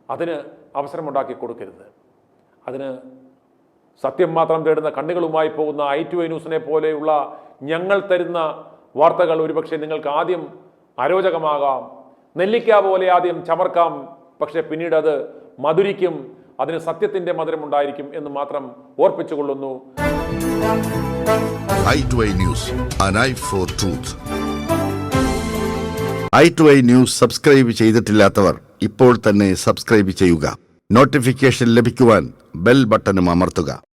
അതിന് അവസരമുണ്ടാക്കി കൊടുക്കരുത്. അതിന് സത്യം മാത്രം തേടുന്ന കണ്ണുകളുമായി പോകുന്ന i2i ന്യൂസിനെ പോലെയുള്ള ഞങ്ങൾ തരുന്ന വാർത്തകൾ ഒരുപക്ഷെ നിങ്ങൾക്ക് ആദ്യം അരോചകമാകാം, നെല്ലിക്ക പോലെ ആദ്യം ചമർക്കാം, പക്ഷെ പിന്നീട് അത് മധുരിക്കും, അതിന് സത്യത്തിന്റെ മധുരമുണ്ടായിരിക്കും എന്ന് മാത്രം ഓർപ്പിച്ചുകൊള്ളുന്നു. i2i News, an eye for truth. i2i news subscribe ചെയ്തിട്ടില്ലാത്തവർ ഇപ്പോൾ തന്നെ സബ്സ്ക്രൈബ് ചെയ്യുക. നോട്ടിഫിക്കേഷൻ ലഭിക്കുവാൻ ബെൽ ബട്ടണും അമർത്തുക.